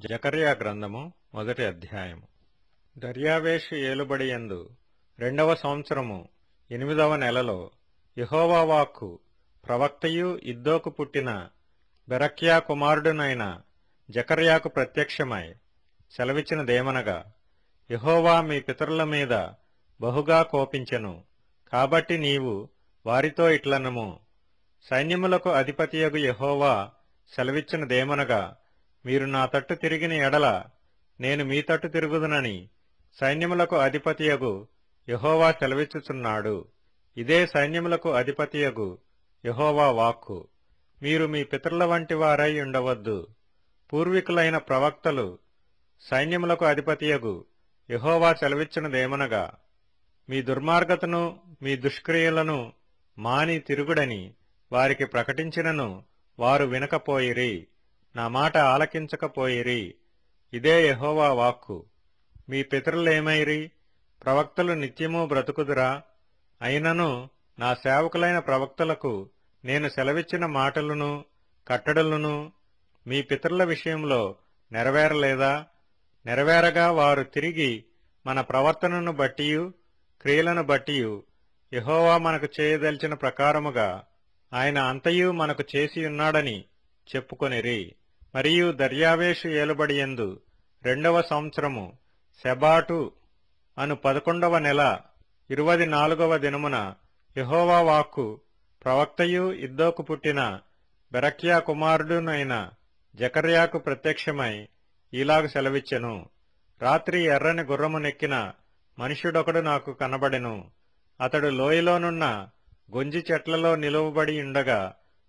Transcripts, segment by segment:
జకర్యా గ్రంథము మొదటి అధ్యాయము. దర్యావేషు ఏలుబడియందు 2వ సంవత్సరము 8వ నెలలో యెహోవా వాక్కు ప్రవక్తయు ఇద్దోకు పుట్టిన బెరక్యా కుమారుడునైన జకర్యాకు ప్రత్యక్షమై సెలవిచ్చినదేమనగా, యెహోవా మీ పితరుల మీద బహుగా కోపించెను. కాబట్టి నీవు వారితో ఇట్లనుము, సైన్యములకు అధిపతియగు యెహోవా సెలవిచ్చినదేమనగా, మీరు నా తట్టు తిరిగిన ఎడల నేను మీ తట్టు తిరుగుదునని సైన్యములకు అధిపతియగు యెహోవా సెలవిచ్చుచున్నాడు. ఇదే సైన్యములకు అధిపతియగు యెహోవా వాక్కు. మీరు మీ పితరుల వంటి వారై ఉండవద్దు. పూర్వీకులైన ప్రవక్తలు సైన్యములకు అధిపతియగు యెహోవా సెలవిచ్చినదేమనగా, మీ దుర్మార్గతను మీ దుష్క్రియలను మాని తిరుగుడని వారికి ప్రకటించినను వారు వినకపోయిరి, నా మాట ఆలకించకపోయిరి. ఇదే యెహోవా వాక్కు. మీ పితరులేమైరి? ప్రవక్తలు నిత్యము బ్రతుకుదురా? అయినను నా సేవకులైన ప్రవక్తలకు నేను సెలవిచ్చిన మాటలను కట్టడలను మీ పితరుల విషయంలో నెరవేరలేదా? నెరవేరగా వారు తిరిగి మన ప్రవర్తనను బట్టియు క్రియలను బట్టియు యెహోవా మనకు చేయదలిచిన ప్రకారముగా ఆయన అంతయు మనకు చేసియున్నాడని చెప్పుకొనిరి. మరియు దర్యావేషు ఏలుబడియందు 2వ సంవత్సరము సెబాటు అను 11వ నెల 24వ దినమున యెహోవా వాక్కు ప్రవక్తయు ఇద్దోకు పుట్టిన బెరక్యా కుమారుడునైన జకర్యాకు ప్రత్యక్షమై ఈలాగు సెలవిచ్చెను. రాత్రి ఎర్రని గుర్రము నెక్కిన మనుష్యుడొకడు నాకు కనబడెను. అతడు లోయలోనున్న గొంజి చెట్లలో నిలువబడి ఉండగా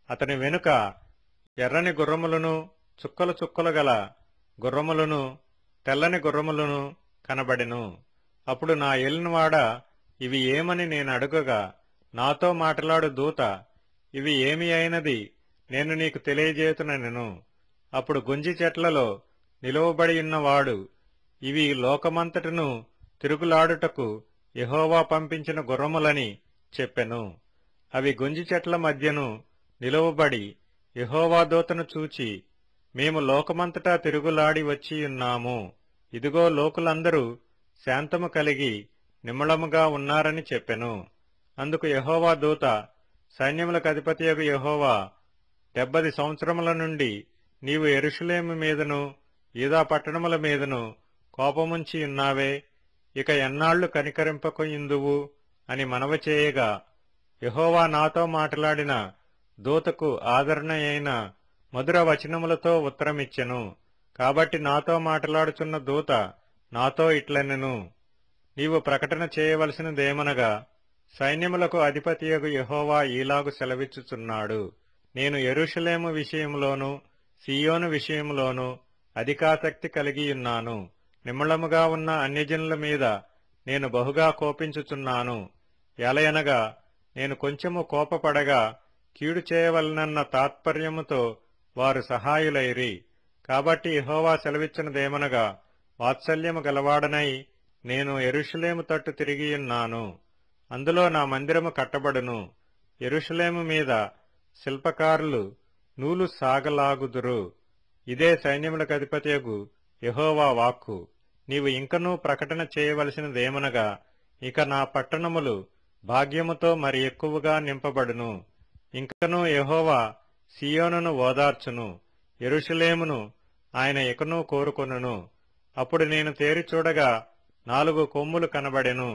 అతని వెనుక ఎర్రని గుర్రములను చుక్కలు చుక్కలు గల గుర్రములను తెల్లని గుర్రములను కనబడెను. అప్పుడు నా ఏలినవాడ, ఇవి ఏమని నేను అడుగగా, నాతో మాట్లాడు దూత, ఇవి ఏమి అయినది నేను నీకు తెలియజేతునెను. అప్పుడు గొంజి చెట్లలో నిలువబడి ఉన్నవాడు, ఇవి లోకమంతటను తిరుగులాడుటకు యెహోవా పంపించిన గుర్రములని చెప్పెను. అవి గొంజి చెట్ల మధ్యను నిలువబడి యెహోవా దూతను చూచి, మేము లోకమంతటా తిరుగులాడి వచ్చియున్నాము. ఇదిగో లోకులందరూ శాంతము కలిగి నిమ్మళముగా ఉన్నారని చెప్పెను. అందుకు యెహోవా దూత, సైన్యములకు అధిపతియగు యెహోవా, 70 సంవత్సరముల నుండి నీవు యెరూషలేము మీదను యూదా పట్టణముల మీదను కోపముంచి ఉన్నావే, ఇక ఎన్నాళ్లు కనికరింపకయుందువు అని మనవి చేయగా, యెహోవా నాతో మాట్లాడిన దూతకు ఆదరణ అయిన మధుర వచనములతో ఉత్తరమిచ్చెను. కాబట్టి నాతో మాట్లాడుచున్న దూత నాతో ఇట్లనెను, నీవు ప్రకటన చేయవలసినదేమనగా, సైన్యములకు అధిపతియగు యెహోవా ఈలాగు సెలవిచ్చుచున్నాడు, నేను యెరూషలేము విషయంలోను సీయోను విషయంలోను అధికాసక్తి కలిగియున్నాను. నిమ్మళముగా ఉన్న అన్యజనుల మీద నేను బహుగా కోపించుచున్నాను. ఎలయనగా నేను కొంచెము కోపపడగా కీడు చేయవలనన్న తాత్పర్యముతో వారు సహాయులైరి. కాబట్టి యెహోవా సెలవిచ్చినదేమనగా, వాత్సల్యము గలవాడనై నేను యెరూషలేము తట్టు తిరిగియున్నాను. అందులో నా మందిరము కట్టబడును. యెరూషలేము మీద శిల్పకారులు నూలు సాగలాగుదురు. ఇదే సైన్యములకు అధిపతియగు యెహోవా వాక్కు. నీవు ఇంకనూ ప్రకటన చేయవలసినదేమనగా, ఇక నా పట్టణములు భాగ్యముతో మరి ఎక్కువగా నింపబడును. ఇంకనూ యెహోవా సీయోనును ఓదార్చును, యెరూషలేమును ఆయన ఇకనూ కోరుకొనును. అప్పుడు నేను తేరి చూడగా 4 కొమ్ములు కనబడెను.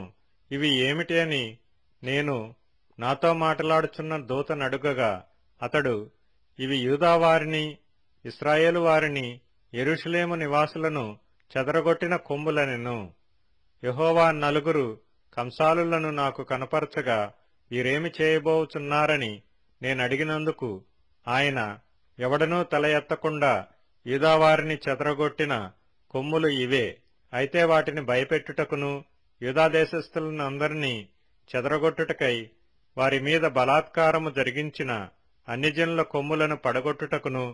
ఇవి ఏమిటి అని నేను నాతో మాట్లాడుచున్న దూతనడుగగా, అతడు, ఇవి యూదావారిని ఇశ్రాయేలు వారిని యెరూషలేము నివాసులను చెదరగొట్టిన కొమ్ములనెను. యెహోవా 4 కంసాలులను నాకు కనపరచగా, వీరేమి చేయబోచున్నారని నేనడిగినందుకు ఆయన, ఎవడనూ తల ఎత్తకుండా యూదావారిని చెదరగొట్టిన కొమ్ములు ఇవే. అయితే వాటిని భయపెట్టుటకును యూదాదేశస్థులనందరినీ చెదరగొట్టుటకై వారి మీద బలాత్కారము జరిగించిన అన్యజనుల కొమ్ములను పడగొట్టుటకును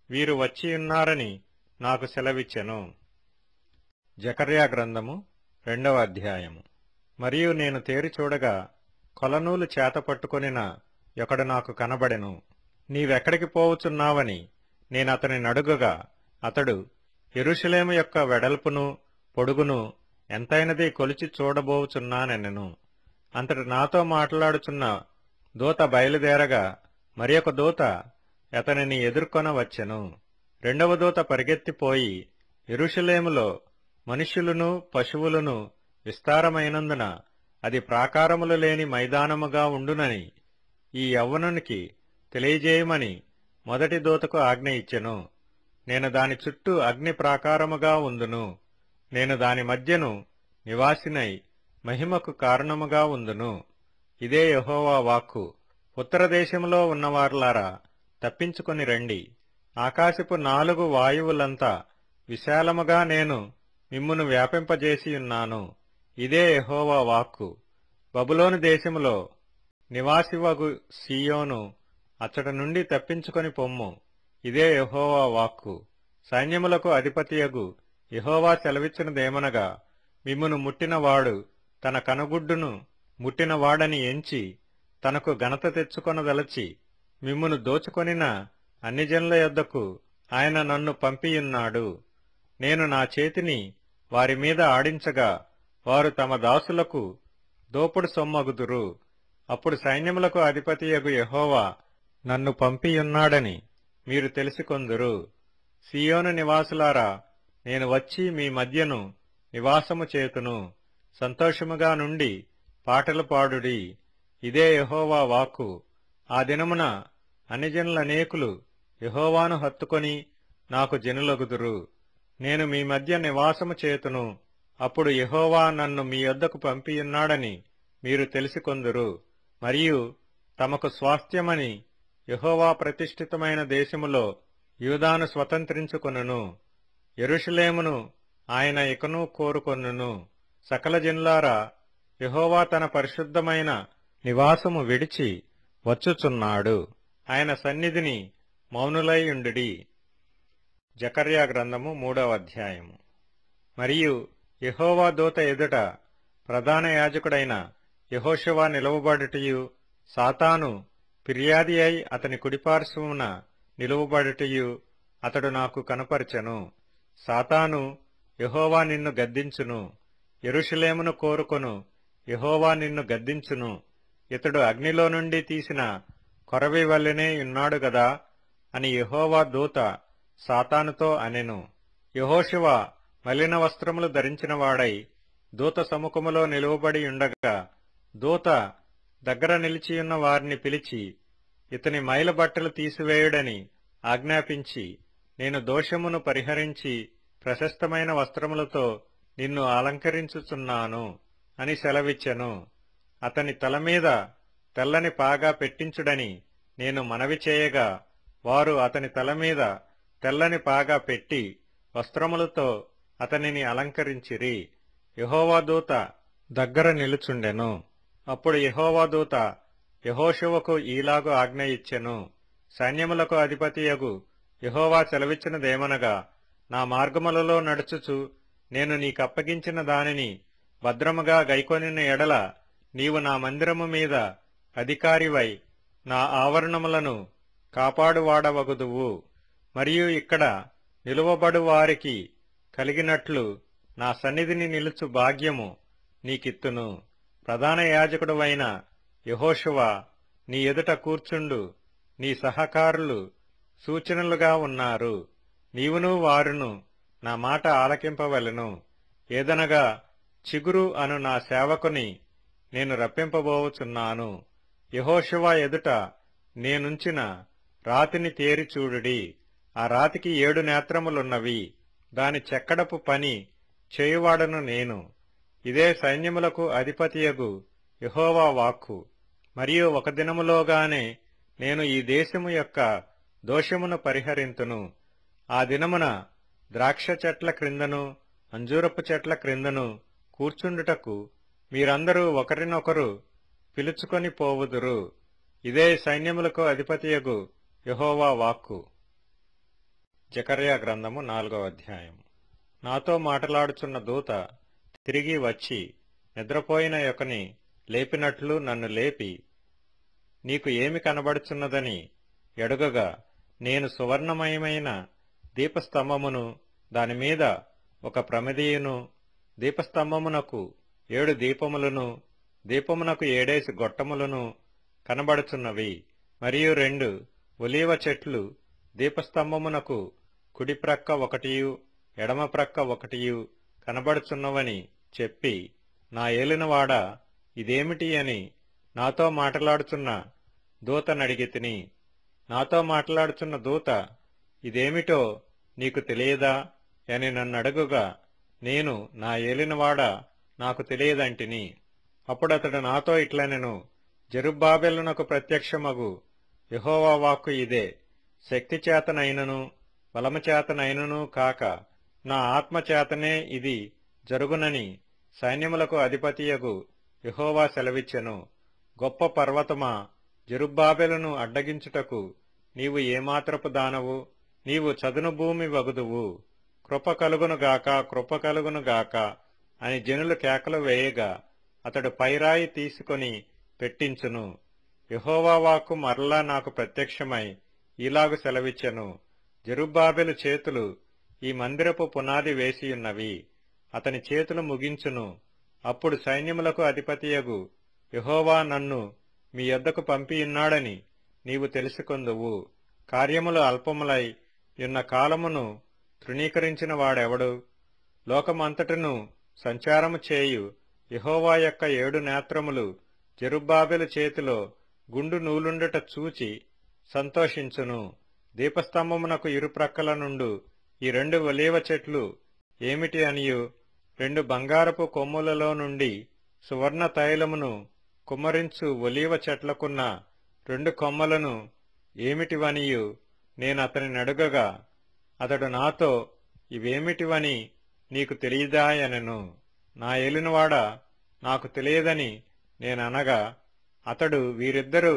వీరు వచ్చియున్నారని నాకు సెలవిచ్చెను. జకర్యా గ్రంథము 2వ అధ్యాయము. మరియు నేను తేరి చూడగా కొలనూలు చేత పట్టుకొనిన ఒకడు నాకు కనబడెను. నీవెక్కడికి పోవుచున్నావని నేనతని నడుగగా, అతడు, యెరూషలేము యొక్క వెడల్పును పొడుగును ఎంతైనది కొలిచి చూడబోచున్నానెనెను. అంతటి నాతో మాట్లాడుచున్న దూత బయలుదేరగా మరి ఒక దూత అతనిని ఎదుర్కొన వచ్చెను. రెండవ దూత పరిగెత్తిపోయి యెరూషలేములో మనుష్యులను పశువులను విస్తారమైనందున అది ప్రాకారములు లేని మైదానముగా ఉండునని ఈ యవ్వనునికి తెలియజేయమని మొదటి దూతకు ఆజ్ఞ ఇచ్చెను. నేను దాని చుట్టూ అగ్ని ప్రాకారముగా ఉందును. నేను దాని మధ్యను నివాసినై మహిమకు కారణముగా ఉందును. ఇదే యెహోవా వాక్కు. ఉత్తరదేశములో ఉన్నవార్లారా, తప్పించుకొని రండి. ఆకాశపు 4 వాయువులంతా విశాలముగా నేను మిమ్మును వ్యాపింపజేసియున్నాను. ఇదే యెహోవా వాక్కు. బబులోను దేశములో నివాసివగు సీయోను, అచ్చట నుండి తప్పించుకొని పొమ్ము. ఇదే యెహోవా వాక్కు. సైన్యములకు అధిపతియగు యెహోవా సెలవిచ్చినదేమనగా, మిమ్మును ముట్టినవాడు తన కనుగుడ్డును ముట్టినవాడని ఎంచి తనకు ఘనత తెచ్చుకొనదలచి మిమ్మును దోచుకొనిన అన్ని జనుల యొద్దకు ఆయన నన్ను పంపియున్నాడు. నేను నా చేతిని వారి మీద ఆడించగా వారు తమ దాసులకు దోపుడు సొమ్మగుదురు. అప్పుడు సైన్యములకు అధిపతియగు యెహోవా నన్ను పంపియున్నాడని మీరు తెలుసుకొందురు. సీయోను నివాసులారా, నేను వచ్చి మీ మధ్యను నివాసము చేతును. సంతోషముగా నుండి పాటలు పాడుడి. ఇదే యెహోవా వాక్కు. ఆ దినమున అన్ని జనులనేకులు యెహోవాను హత్తుకొని నాకు జనులగుదురు. నేను మీ మధ్య నివాసము చేతును. అప్పుడు యెహోవా నన్ను మీ యొద్దకు పంపియున్నాడని మీరు తెలుసుకొందురు. మరియు తమకు స్వాస్థ్యమని యెహోవా ప్రతిష్ఠితమైన దేశములో యూదాను స్వతంత్రించుకొనును. యెరూషలేమును ఆయన ఇకను కోరుకొనును. సకల జనులారా, యెహోవా తన పరిశుద్ధమైన నివాసము విడిచి వచ్చుచున్నాడు. ఆయన సన్నిధిని మౌనులై ఉండుడి. జకర్యా గ్రంథము 3వ అధ్యాయము. మరియు యెహోవా దూత ఎదుట ప్రధాన యాజకుడైన యెహోషువ నిలువబడుటయు, సాతాను ఫిర్యాది అయి అతని కుడిపార్శ్వమున నిలువబడుటయు అతడు నాకు కనపరచెను. సాతాను, యెహోవా నిన్ను గద్దించును. యెరూషలేమును కోరుకొను, యెహోవా నిన్ను గద్దించును. ఇతడు అగ్నిలో నుండి తీసిన కొరవి వల్లెనే ఉన్నాడు గదా అని యెహోవా దూత సాతానుతో అనెను. యెహోషువ మలిన వస్త్రములు ధరించినవాడై దూత సముఖములో నిలువబడి ఉండగా, దూత దగ్గర నిలిచియున్న వారిని పిలిచి, ఇతని మైల బట్టలు తీసివేయుడని ఆజ్ఞాపించి, నేను దోషమును పరిహరించి ప్రశస్తమైన వస్త్రములతో నిన్ను అలంకరించుచున్నాను అని సెలవిచ్చెను. అతని తల మీద తెల్లని పాగా పెట్టించుడని నేను మనవి చేయగా, వారు అతని తల మీద తెల్లని పాగా పెట్టి వస్త్రములతో అతనిని అలంకరించిరి. యెహోవా దూత దగ్గర నిలుచుండెను. అప్పుడు యెహోవా దూత యెహోషువకు ఈలాగు ఆజ్ఞ ఇచ్చెను. సైన్యములకు అధిపతియగు యెహోవా సెలవిచ్చినదేమనగా, నా మార్గములలో నడుచుచు నేను నీకప్పగించిన దానిని భద్రముగా గైకొనిన ఎడల నీవు నా మందిరము మీద అధికారివై నా ఆవరణములను కాపాడువాడవగుదువు. మరియు ఇక్కడ నిలువబడు వారికి కలిగినట్లు నా సన్నిధిని నిలుచు భాగ్యము నీకిత్తును. ప్రధాన యాజకుడువైన యెహోషువ నీ ఎదుట కూర్చుండు. నీ సహకారులు సూచనలుగా ఉన్నారు. నీవును వారును నా మాట ఆలకింపవలెను. ఏదనగా, చిగురు అను నా సేవకుని నేను రప్పింపబోవుచున్నాను. యెహోషువ ఎదుట నేనుంచిన రాతిని తేరి చూడుడి. ఆ రాతికి 7 నేత్రములున్నవి. దాని చెక్కడపు పని చేయువాడను నేను. ఇదే సైన్యములకు అధిపతియగు యెహోవా వాక్కు. మరియు ఒక దినములోగానే నేను ఈ దేశము యొక్క దోషమును పరిహరింతును. ఆ దినమున ద్రాక్ష చెట్ల క్రిందను అంజూరపు చెట్ల క్రిందను కూర్చుండుటకు మీరందరూ ఒకరినొకరు పిలుచుకొని పోవుదురు. ఇదే సైన్యములకు అధిపతియగు యెహోవా వాక్కు. జకర్యా గ్రంథము 4వ అధ్యాయం. నాతో మాటలాడుచున్న దూత తిరిగి వచ్చి నిద్రపోయిన యొకని లేపినట్లు నన్ను లేపి, నీకు ఏమి కనబడుచున్నదని ఎడుగగా, నేను సువర్ణమయమైన దీపస్తంభమును దానిమీద ఒక ప్రమిదియును, దీపస్తంభమునకు 7 దీపములను, దీపమునకు 7 గొట్టములను కనబడుచున్నవి. మరియు 2 ఒలీవ చెట్లు దీపస్తంభమునకు కుడి ప్రక్క ఒకటియు, ఎడమ ప్రక్క ఒకటియు కనబడుచున్నవని చెప్పి, నా ఏలినవాడా, ఇదేమిటి అని నాతో మాట్లాడుచున్న దూతనడిగితిని. నాతో మాట్లాడుచున్న దూత, ఇదేమిటో నీకు తెలియదా అని నన్నడుగుగా, నేను, నా ఏలినవాడా, నాకు తెలియదంటిని. అప్పుడతడు నాతో ఇట్లనెను, జెరుబ్బాబెలునకు ప్రత్యక్షమగు యెహోవా వాక్కు ఇదే. శక్తి చేతనైనను బలము చేతనైనను కాక నా ఆత్మచేతనే ఇది జరుగునని సైన్యములకు అధిపతియగు యెహోవా సెలవిచ్చెను. గొప్ప పర్వతమా, జెరుబ్బాబెలును అడ్డగించుటకు నీవు ఏమాత్రపు దానవు? నీవు చదును భూమి వగుదువు. కృప కలుగునుగాక, కృప కలుగునుగాక అని జనులు కేకలు వేయగా అతడు పైరాయి తీసుకొని పెట్టించును. యెహోవా వాక్కు మరలా నాకు ప్రత్యక్షమై ఇలాగు సెలవిచ్చెను, జెరుబ్బాబెలు చేతులు ఈ మందిరపు పునాది వేసియున్నవి, అతని చేతులు ముగించును. అప్పుడు సైన్యములకు అధిపతియగు యెహోవా నన్ను మీ యొద్దకు పంపియున్నాడని నీవు తెలుసుకొందువు. కార్యములు అల్పములై యున్న కాలమును తృణీకరించిన వాడెవడు? లోకమంతటను సంచారము చేయు యెహోవా యొక్క 7 నేత్రములు జెరుబ్బాబెలు చేతిలో గుండు నూలుండుట చూచి సంతోషించును. దీపస్తంభమునకు ఇరుప్రక్కల నుండు ఈ 2 ఒలీవ చెట్లు ఏమిటి అనియు, 2 బంగారపు కొమ్ములలో నుండి సువర్ణ తైలమును కుమ్మరించు ఒలీవ చెట్లకున్న 2 కొమ్మలను ఏమిటివనియు నేనతని నడుగగా, అతడు నాతో, ఇవేమిటివని నీకు తెలియదాయనెను. నా ఏలినవాడా, నాకు తెలియదని నేననగా, అతడు, వీరిద్దరూ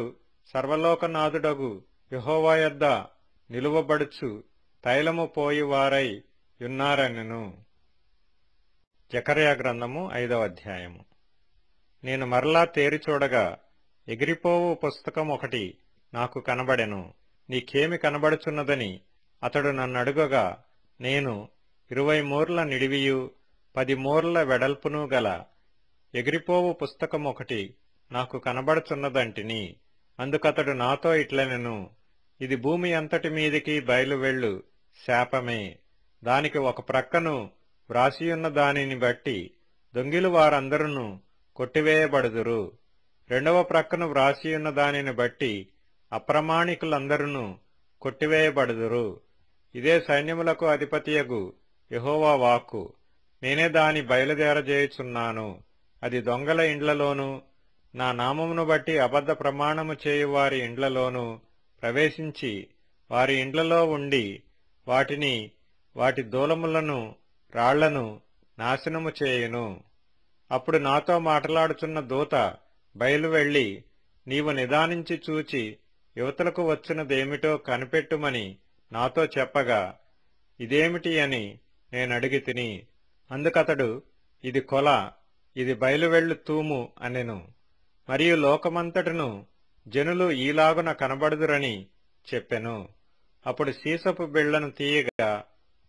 సర్వలోకనాథుడగు యెహోవా యొద్ద నిలువబడుచు తైలము పోయివారై యున్నారనెను. జకర్యా గ్రంథము 5వ అధ్యాయము. నేను మరలా తేరి చూడగా ఎగిరిపోవు పుస్తకం ఒకటి నాకు కనబడెను. నీకేమి కనబడుచున్నదని అతడు నన్నడుగగా, నేను 20 మూరల నిడివియు 10 మూరల వెడల్పును గల ఎగిరిపోవు పుస్తకం ఒకటి నాకు కనబడుచున్నదంటిని. అందుకతడు నాతో ఇట్లనెను, ఇది భూమి అంతటి మీదికి బయలువెళ్ళు శాపమే. దానికి ఒక ప్రక్కను వ్రాసియున్న దానిని బట్టి దొంగిలు వారందరూ కొట్టివేయబడుదురు. 2వ ప్రక్కను వ్రాసియున్న దానిని బట్టి అప్రమాణికులందరూ కొట్టివేయబడుదురు. ఇదే సైన్యములకు అధిపతియగు యెహోవా వాక్కు. నేనే దాని బయలుదేరజేయుచున్నాను. అది దొంగల ఇండ్లలోనూ, నా నామమును బట్టి అబద్ధ ప్రమాణము చేయువారి ఇండ్లలోనూ ప్రవేశించి వారి ఇండ్లలో ఉండి వాటిని, వాటి దూలములను, రాళ్లను నాశనము చేయును. అప్పుడు నాతో మాట్లాడుచున్న దూత బయలువెళ్లి, నీవు నిదానించి చూచి యువతలకు వచ్చినదేమిటో కనిపెట్టుమని నాతో చెప్పగా, ఇదేమిటి అని నేనడిగితిని. అందుకతడు, ఇది కొల, ఇది బయలువెళ్ళు తూము అనెను. మరియు లోకమంతటను జనులు ఈలాగున కనబడుదురని చెప్పెను. అప్పుడు సీసపు బిళ్లను తీయగా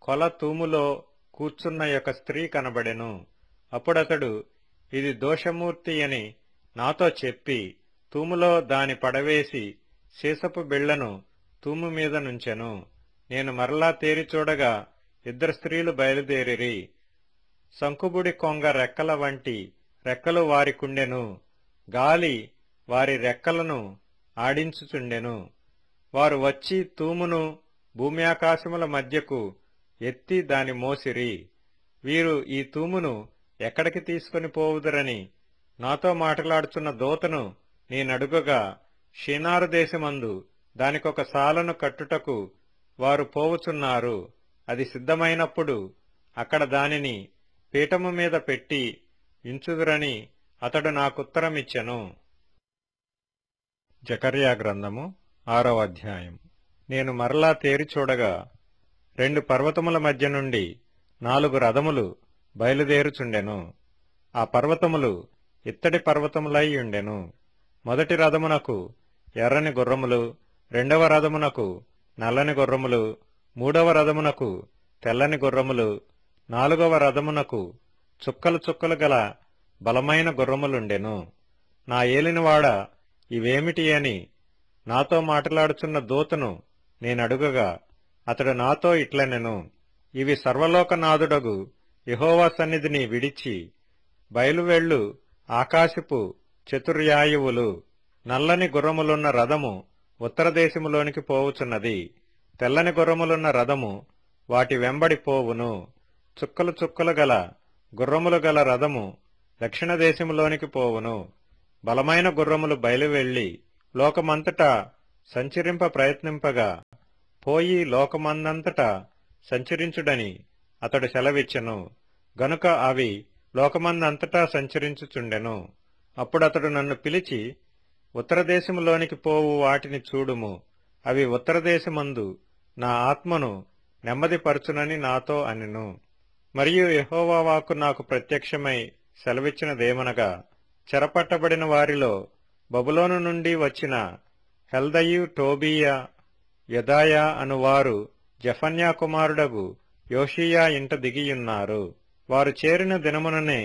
కొల తూములో కూర్చున్న యొక్క స్త్రీ కనబడెను. అప్పుడతడు, ఇది దోషమూర్తి అని నాతో చెప్పి తూములో దాని పడవేసి సీసపు బిళ్లను తూము మీద నుంచెను. నేను మరలా తేరి చూడగా 2 స్త్రీలు బయలుదేరిరి. సంకుబుడి కొంగ రెక్కల వంటి రెక్కలు వారికుండెను. గాలి వారి రెక్కలను ఆడించుచుండెను. వారు వచ్చి తూమును భూమి ఆకాశముల మధ్యకు ఎత్తి దాని మోసిరి. వీరు ఈ తూమును ఎక్కడికి తీసుకుని పోవుదురని నాతో మాట్లాడుచున్న దూతను నేనడుగగా, షీనారు దేశమందు దానికొక సాలను కట్టుటకు వారు పోవుచున్నారు. అది సిద్ధమైనప్పుడు అక్కడ దానిని పీఠము మీద పెట్టి ఇంచుదురని అతడు నాకుత్తరమిచ్చెను. జకర్యా గ్రంథము 6వ అధ్యాయం. నేను మరలా తేరి చూడగా 2 పర్వతముల మధ్య నుండి 4 రథములు బయలుదేరుచుండెను. ఆ పర్వతములు ఇత్తడి పర్వతములై ఉండెను. మొదటి రథమునకు ఎర్రని గుర్రములు, 2వ రథమునకు నల్లని గుర్రములు, 3వ రథమునకు తెల్లని గుర్రములు, 4వ రథమునకు చుక్కలు చుక్కలు గల బలమైన గుర్రములుండెను. నా ఏలినవాడా, ఇవేమిటి అని నాతో మాట్లాడుచున్న దూతను నేనడుగగా అతడు నాతో ఇట్లనెను, ఇవి సర్వలోకనాథుడగు యెహోవా సన్నిధిని విడిచి బయలువెళ్ళు ఆకాశపు చతుర్యాయువులు. నల్లని గుర్రములున్న రథము ఉత్తరదేశములోనికి పోవుచున్నది. తెల్లని గుర్రములున్న రథము వాటి వెంబడి పోవును. చుక్కలు చుక్కలు గల గుర్రములు గల రథము దక్షిణ దేశములోనికి పోవును. బలమైన గుర్రములు బయలువెళ్లి లోకమంతటా సంచరింప ప్రయత్నింపగా పోయి లోకమందంతటా సంచరించుడని అతడు సెలవిచ్చెను. గనుక అవి లోకమందంతటా సంచరించుచుండెను. అప్పుడతడు నన్ను పిలిచి, ఉత్తరదేశములోనికి పోవు వాటిని చూడుము, అవి ఉత్తరదేశమందు నా ఆత్మను నెమ్మదిపరచునని నాతో అనెను. మరియు యెహోవా వాక్కు నాకు ప్రత్యక్షమై సెలవిచ్చినదేమనగా, చెరపట్టబడిన వారిలో బబులోను నుండి వచ్చిన హెల్దయు, టోబీయా, యెదాయా అనువారు జెఫన్యా కుమారుడగు యోషీయా ఇంట దిగియున్నారు. వారు చేరిన దినముననే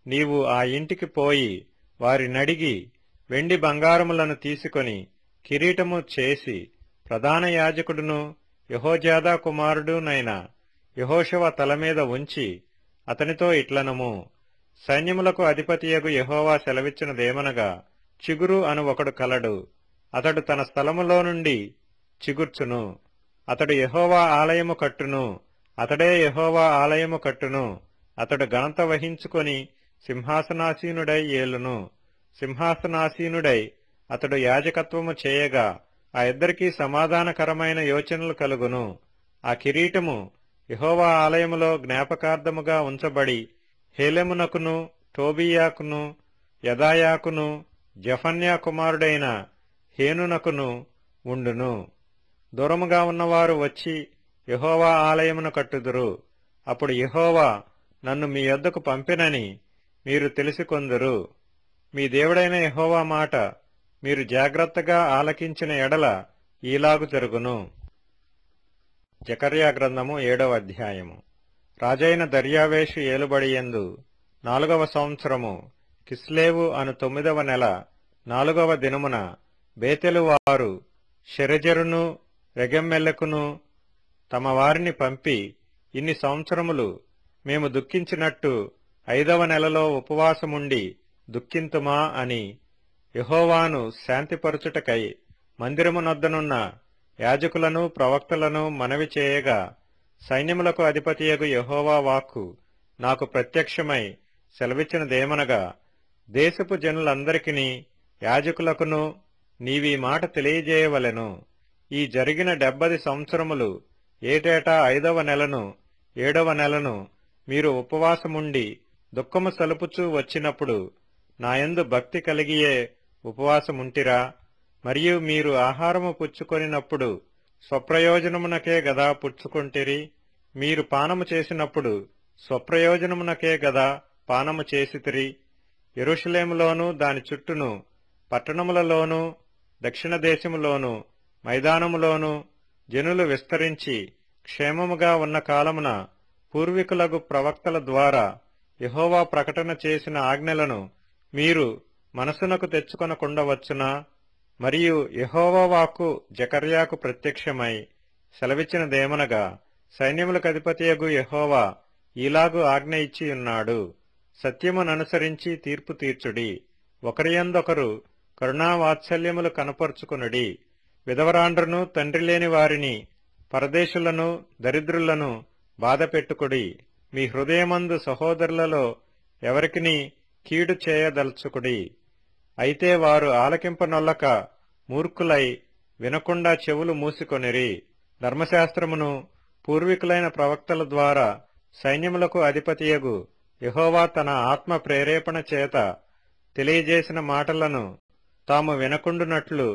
నీవు ఆ ఇంటికి పోయి వారినడిగి వెండి బంగారములను తీసుకొని కిరీటము చేసి ప్రధాన యాజకుడును యెహోజాదా కుమారుడునైన యెహోషువ తలమీద ఉంచి అతనితో ఇట్లనము, సైన్యములకు అధిపతియగు యెహోవా సెలవిచ్చినదేమనగా, చిగురు అను ఒకడు కలడు. అతడు తన స్థలములో నుండి చిగుర్చును. అతడు యెహోవా ఆలయము కట్టును. అతడే యెహోవా ఆలయము కట్టును. అతడు ఘనత వహించుకొని సింహాసనాసీనుడై ఏలును. సింహాసనాసీనుడై అతడు యాజకత్వము చేయగా ఆ ఇద్దరికీ సమాధానకరమైన యోచనలు కలుగును. ఆ కిరీటము యెహోవా ఆలయములో జ్ఞాపకార్థముగా ఉంచబడి హేలెమునకును, టోబీయాకును, యెదాయాకును, జెఫన్యా కుమారుడైన హేనునకును ఉండును. దూరముగా ఉన్నవారు వచ్చి యెహోవా ఆలయమును కట్టుదురు. అప్పుడు యెహోవా నన్ను మీ యొద్దకు పంపినని మీరు తెలిసికొందురు. మీ దేవుడైన యెహోవా మాట మీరు జాగ్రత్తగా ఆలకించిన ఎడల ఈలాగు జరుగును. జకర్యా గ్రంథము 7వ అధ్యాయము. రాజైన దర్యావేషు ఏలుబడియందు 4వ సంవత్సరము కిస్లేవు అను 9వ నెల 4వ దినమున బేతెలు వారు షెరెజెరును రెగెమ్మెలెకును తమ వారిని పంపి, ఇన్ని సంవత్సరములు మేము దుఃఖించినట్టు 5వ నెలలో ఉపవాసముండి దుఃఖింతుమా అని యెహోవాను శాంతిపరచుటకై మందిరమునొద్దనున్న యాజకులను ప్రవక్తలను మనవి చేయగా, సైన్యములకు అధిపతియగు యెహోవా వాక్కు నాకు ప్రత్యక్షమై సెలవిచ్చినదేమనగా, దేశపు జనులందరికిని యాజకులకును నీవీ మాట తెలియజేయవలెను. ఈ జరిగిన 70 సంవత్సరములు ఏటేటా 5వ నెలను 7వ నెలను మీరు ఉపవాసముండి దుఃఖము సలుపుచూ వచ్చినప్పుడు నాయందు భక్తి కలిగియే ఉపవాసముంటిరా? మరియు మీరు ఆహారము పుచ్చుకొనినప్పుడు స్వప్రయోజనమునకే గదా పుచ్చుకొంటిరి? మీరు పానము చేసినప్పుడు స్వప్రయోజనమునకే గదా పానము చేసితిరి? యెరూషలేములోను దాని చుట్టూను, పట్టణములలోను, దక్షిణ దేశములోను, మైదానములోను జనులు విస్తరించి క్షేమముగా ఉన్న కాలమున పూర్వీకులగు ప్రవక్తల ద్వారా యెహోవా ప్రకటన చేసిన ఆజ్ఞలను మీరు మనసునకు తెచ్చుకొనకుండవచ్చునా? మరియు యెహోవా వాక్కు జకర్యాకు ప్రత్యక్షమై సెలవిచ్చినదేమనగా, సైన్యములకధిపతియగు యెహోవా ఈలాగు ఆజ్ఞ ఇచ్చియున్నాడు, సత్యముననుసరించి తీర్పు తీర్చుడి, ఒకరియందొకరు కరుణావాత్సల్యములు కనపరుచుకునుడి, విధవరాండ్రును తండ్రిలేని వారిని పరదేశులను దరిద్రులను బాధపెట్టుకుడి, మీ హృదయమందు సహోదరులలో ఎవరికిని కీడు చేయదలుచుకుడి. అయితే వారు ఆలకింపనొల్లక మూర్ఖులై వినకుండా చెవులు మూసికొనిరి. ధర్మశాస్త్రమును పూర్వీకులైన ప్రవక్తల ద్వారా సైన్యములకు అధిపతియగు యెహోవా తన ఆత్మ ప్రేరేపణ చేత తెలియజేసిన మాటలను తాము వినకుండునట్లు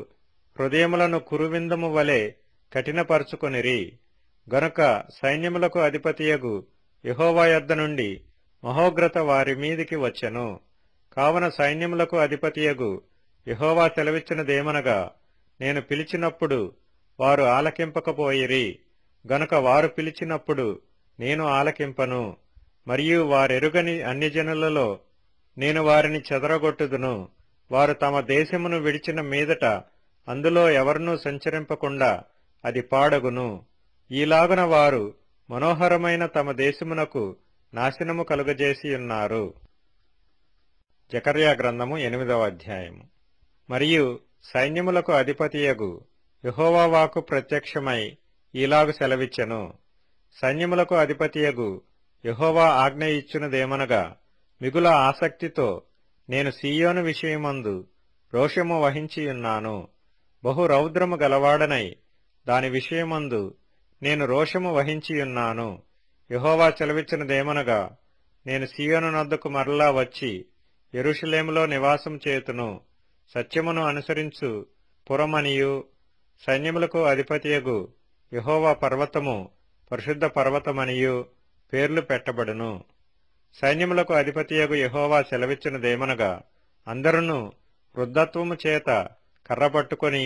హృదయములను కురువిందము వలె కఠినపరుచుకొనిరి. గనుక సైన్యములకు అధిపతియగు యెహోవా యొద్ద నుండి మహోగ్రత వారి మీదికి వచ్చెను. కావున సైన్యములకు అధిపతియగు యెహోవా సెలవిచ్చినదేమనగా, నేను పిలిచినప్పుడు వారు ఆలకింపకపోయిరి. గనుక వారు పిలిచినప్పుడు నేను ఆలకింపను, మరియు వారెరుగని అన్యజనులలో నేను వారిని చెదరగొట్టుదును. వారు తమ దేశమును విడిచిన మీదట అందులో ఎవరినూ సంచరింపకుండా అది పాడగును. ఈలాగున వారు మనోహరమైన తమ దేశమునకు నాశనము కలుగజేసియున్నారు. జకర్యా గ్రంథము 8వ అధ్యాయము. మరియు సైన్యములకు అధిపతియగు యెహోవా వాక్కు ప్రత్యక్షమై ఈలాగు సెలవిచ్చెను. సైన్యములకు అధిపతియగు యెహోవా ఆజ్ఞ ఇచ్చునదేమనగా, మిగుల ఆసక్తితో నేను సీయోను విషయమందు రోషము వహించియున్నాను. బహు రౌద్రము గలవాడనై దాని విషయమందు నేను రోషము వహించియున్నాను. యెహోవా సెలవిచ్చినదేమనగా, నేను సీయోను నొద్దకు మరలా వచ్చి యెరూషలేములో నివాసం చేతును. సత్యమును అనుసరించు పురమనియు సైన్యములకు అధిపతియగు యెహోవా పర్వతము పరిశుద్ధ పర్వతమనియు పేర్లు పెట్టబడును. సైన్యములకు అధిపతియగు యెహోవా సెలవిచ్చినదేమనగా, అందరును వృద్ధత్వము చేత కర్రపట్టుకొని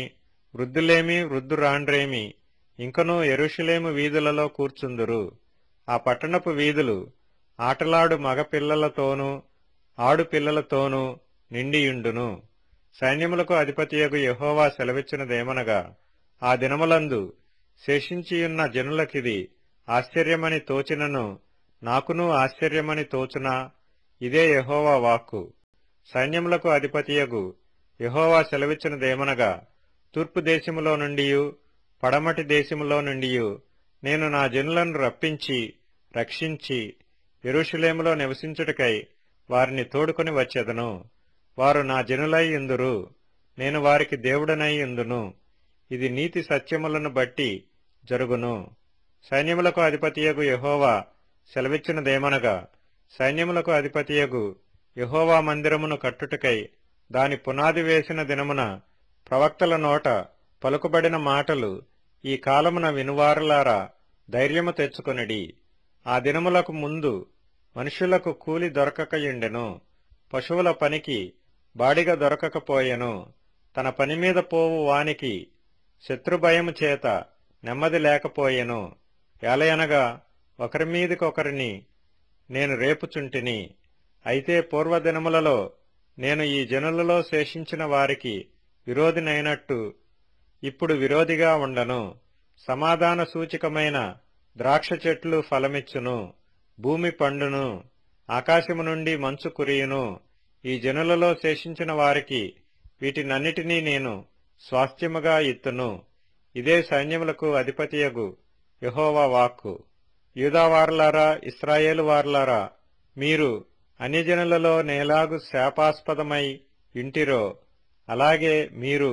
వృద్ధులేమి వృద్ధురాండ్రేమి ఇంకనూ యెరూషలేము వీధులలో కూర్చుందురు. ఆ పట్టణపు వీధులు ఆటలాడు మగపిల్లలతోనూ ఆడుపిల్లలతోనూ నిండియుండును. సైన్యములకు అధిపతియగు యెహోవా సెలవిచ్చినదేమనగా, ఆ దినములందు శేషించియున్న జనులకిది ఆశ్చర్యమని తోచినను నాకునూ ఆశ్చర్యమని తోచునా? ఇదే యెహోవా వాక్కు. సైన్యములకు అధిపతియగు యెహోవా సెలవిచ్చినదేమనగా, తూర్పు దేశములో నుండియు పడమటి దేశములో నుండియు నేను నా జనులను రప్పించి రక్షించి యెరూషలేములో నివసించుటకై వారిని తోడుకొని వచ్చెదను. వారు నా జనులై యుందురు, నేను వారికి దేవుడనై యుందును. ఇది నీతి సత్యములను బట్టి జరుగును. సైన్యములకు అధిపతియగు యెహోవా సెలవిచ్చినదేమనగా, సైన్యములకు అధిపతియగు యెహోవా మందిరమును కట్టుటకై దాని పునాది వేసిన దినమున ప్రవక్తల నోట పలుకుబడిన మాటలు ఈ కాలమున వినువారలారా ధైర్యము తెచ్చుకొనిడి. ఆ దినములకు ముందు మనుష్యులకు కూలి దొరకకయుండెను, పశువుల పనికి బాడిగ దొరకకపోయెను. తన పనిమీద పోవు వానికి శత్రుభయము చేత నెమ్మది లేకపోయెను. ఏలయనగా ఒకరిమీదికొకరిని నేను రేపుచుంటిని. అయితే పూర్వదినములలో నేను ఈ జనులలో శేషించిన వారికి విరోధినైనట్టు ఇప్పుడు విరోధిగా ఉండను. సమాధాన సూచకమైన ద్రాక్ష చెట్లు ఫలమిచ్చును, భూమి పండును, ఆకాశము నుండి మంచు కురియును. ఈ జనులలో శేషించిన వారికి వీటినన్నిటినీ నేను స్వాస్థ్యముగా ఇత్తును. ఇదే సైన్యములకు అధిపతియగు యెహోవా వాక్కు. యూదావారలారా, ఇశ్రాయేలు వారలారా, మీరు అన్యజనులలో నేలాగు శాపాస్పదమై ఇంటిరో అలాగే మీరు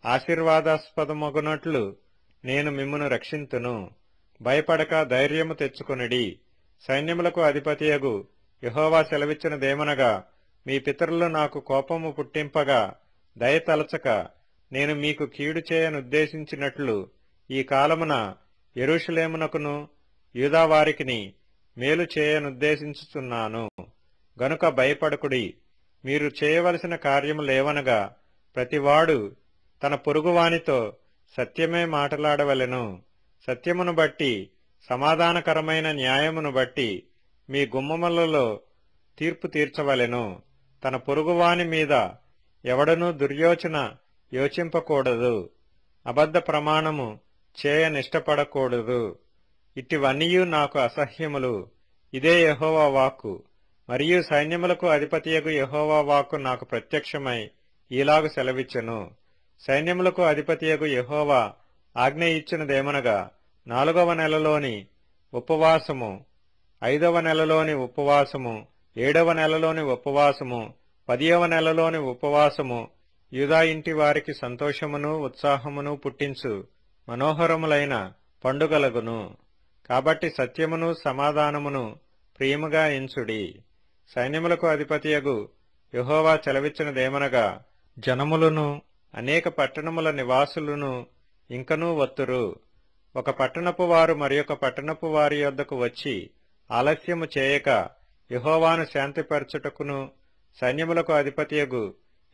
ఆశీర్వాదాస్పదమగునట్లు నేను మిమ్మును రక్షింతును. భయపడక ధైర్యము తెచ్చుకొనిడి. సైన్యములకు అధిపతియగు యెహోవా సెలవిచ్చినదేమనగా, మీ పితరులు నాకు కోపము పుట్టింపగా దయతలచక నేను మీకు కీడు చేయనుద్దేశించినట్లు ఈ కాలమున యెరూషలేమునకును యూదావారికిని మేలు చేయనుద్దేశించుచున్నాను. గనుక భయపడకుడి. మీరు చేయవలసిన కార్యములేవనగా, ప్రతివాడు తన పొరుగువానితో సత్యమే మాటలాడవలెను. సత్యమును బట్టి సమాధానకరమైన న్యాయమును బట్టి మీ గుమ్మములలో తీర్పు తీర్చవలెను. తన పొరుగువాని మీద ఎవడనూ దుర్యోచన యోచింపకూడదు. అబద్ధ ప్రమాణము చేయనిష్టపడకూడదు. ఇటివన్నీయు నాకు అసహ్యములు. ఇదే యెహోవా వాక్కు. మరియు సైన్యములకు అధిపతియగు యెహోవా వాక్కు నాకు ప్రత్యక్షమై ఈలాగు సెలవిచ్చెను. సైన్యములకు అధిపతియగు యెహోవా ఆజ్ఞ ఇచ్చినదేమనగా, 4వ నెలలోని ఉపవాసము, 5వ నెలలోని ఉపవాసము, 7వ నెలలోని ఉపవాసము, 10వ నెలలోని ఉపవాసము యూదా ఇంటి వారికి సంతోషమును ఉత్సాహమును పుట్టించు మనోహరములైన పండుగలగును. కాబట్టి సత్యమును సమాధానమును ప్రియముగా ఎంచుడి. సైన్యములకు అధిపతియగు యెహోవా సెలవిచ్చినదేమనగా, జనములను అనేక పట్టణముల నివాసులను ఇంకనూ వత్తురు. ఒక పట్టణపు వారు మరియొక పట్టణపు వారి యొద్దకు వచ్చి ఆలస్యము చేయక యెహోవాను శాంతిపరచుటకును సైన్యములకు అధిపతియగు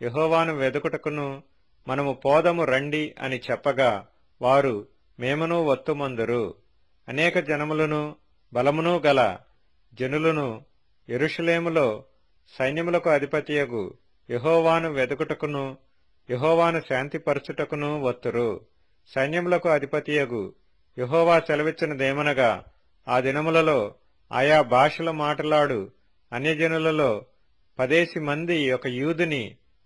యెహోవాను వెదుకుటకును మనము పోదము రండి అని చెప్పగా వారు మేమును వత్తుమందురు. అనేక జనములను బలమును గల జనులను యెరూషలేములో సైన్యములకు అధిపతియగు యెహోవాను వెదుకుటకును యెహోవాను శాంతిపరచుటకును వత్తురు. సైన్యములకు అధిపతియగు యెహోవా సెలవిచ్చినదేమనగా, ఆ దినములలో ఆయా భాషల మాటలాడు అన్యజనులలో 10 మంది ఒక యూదుని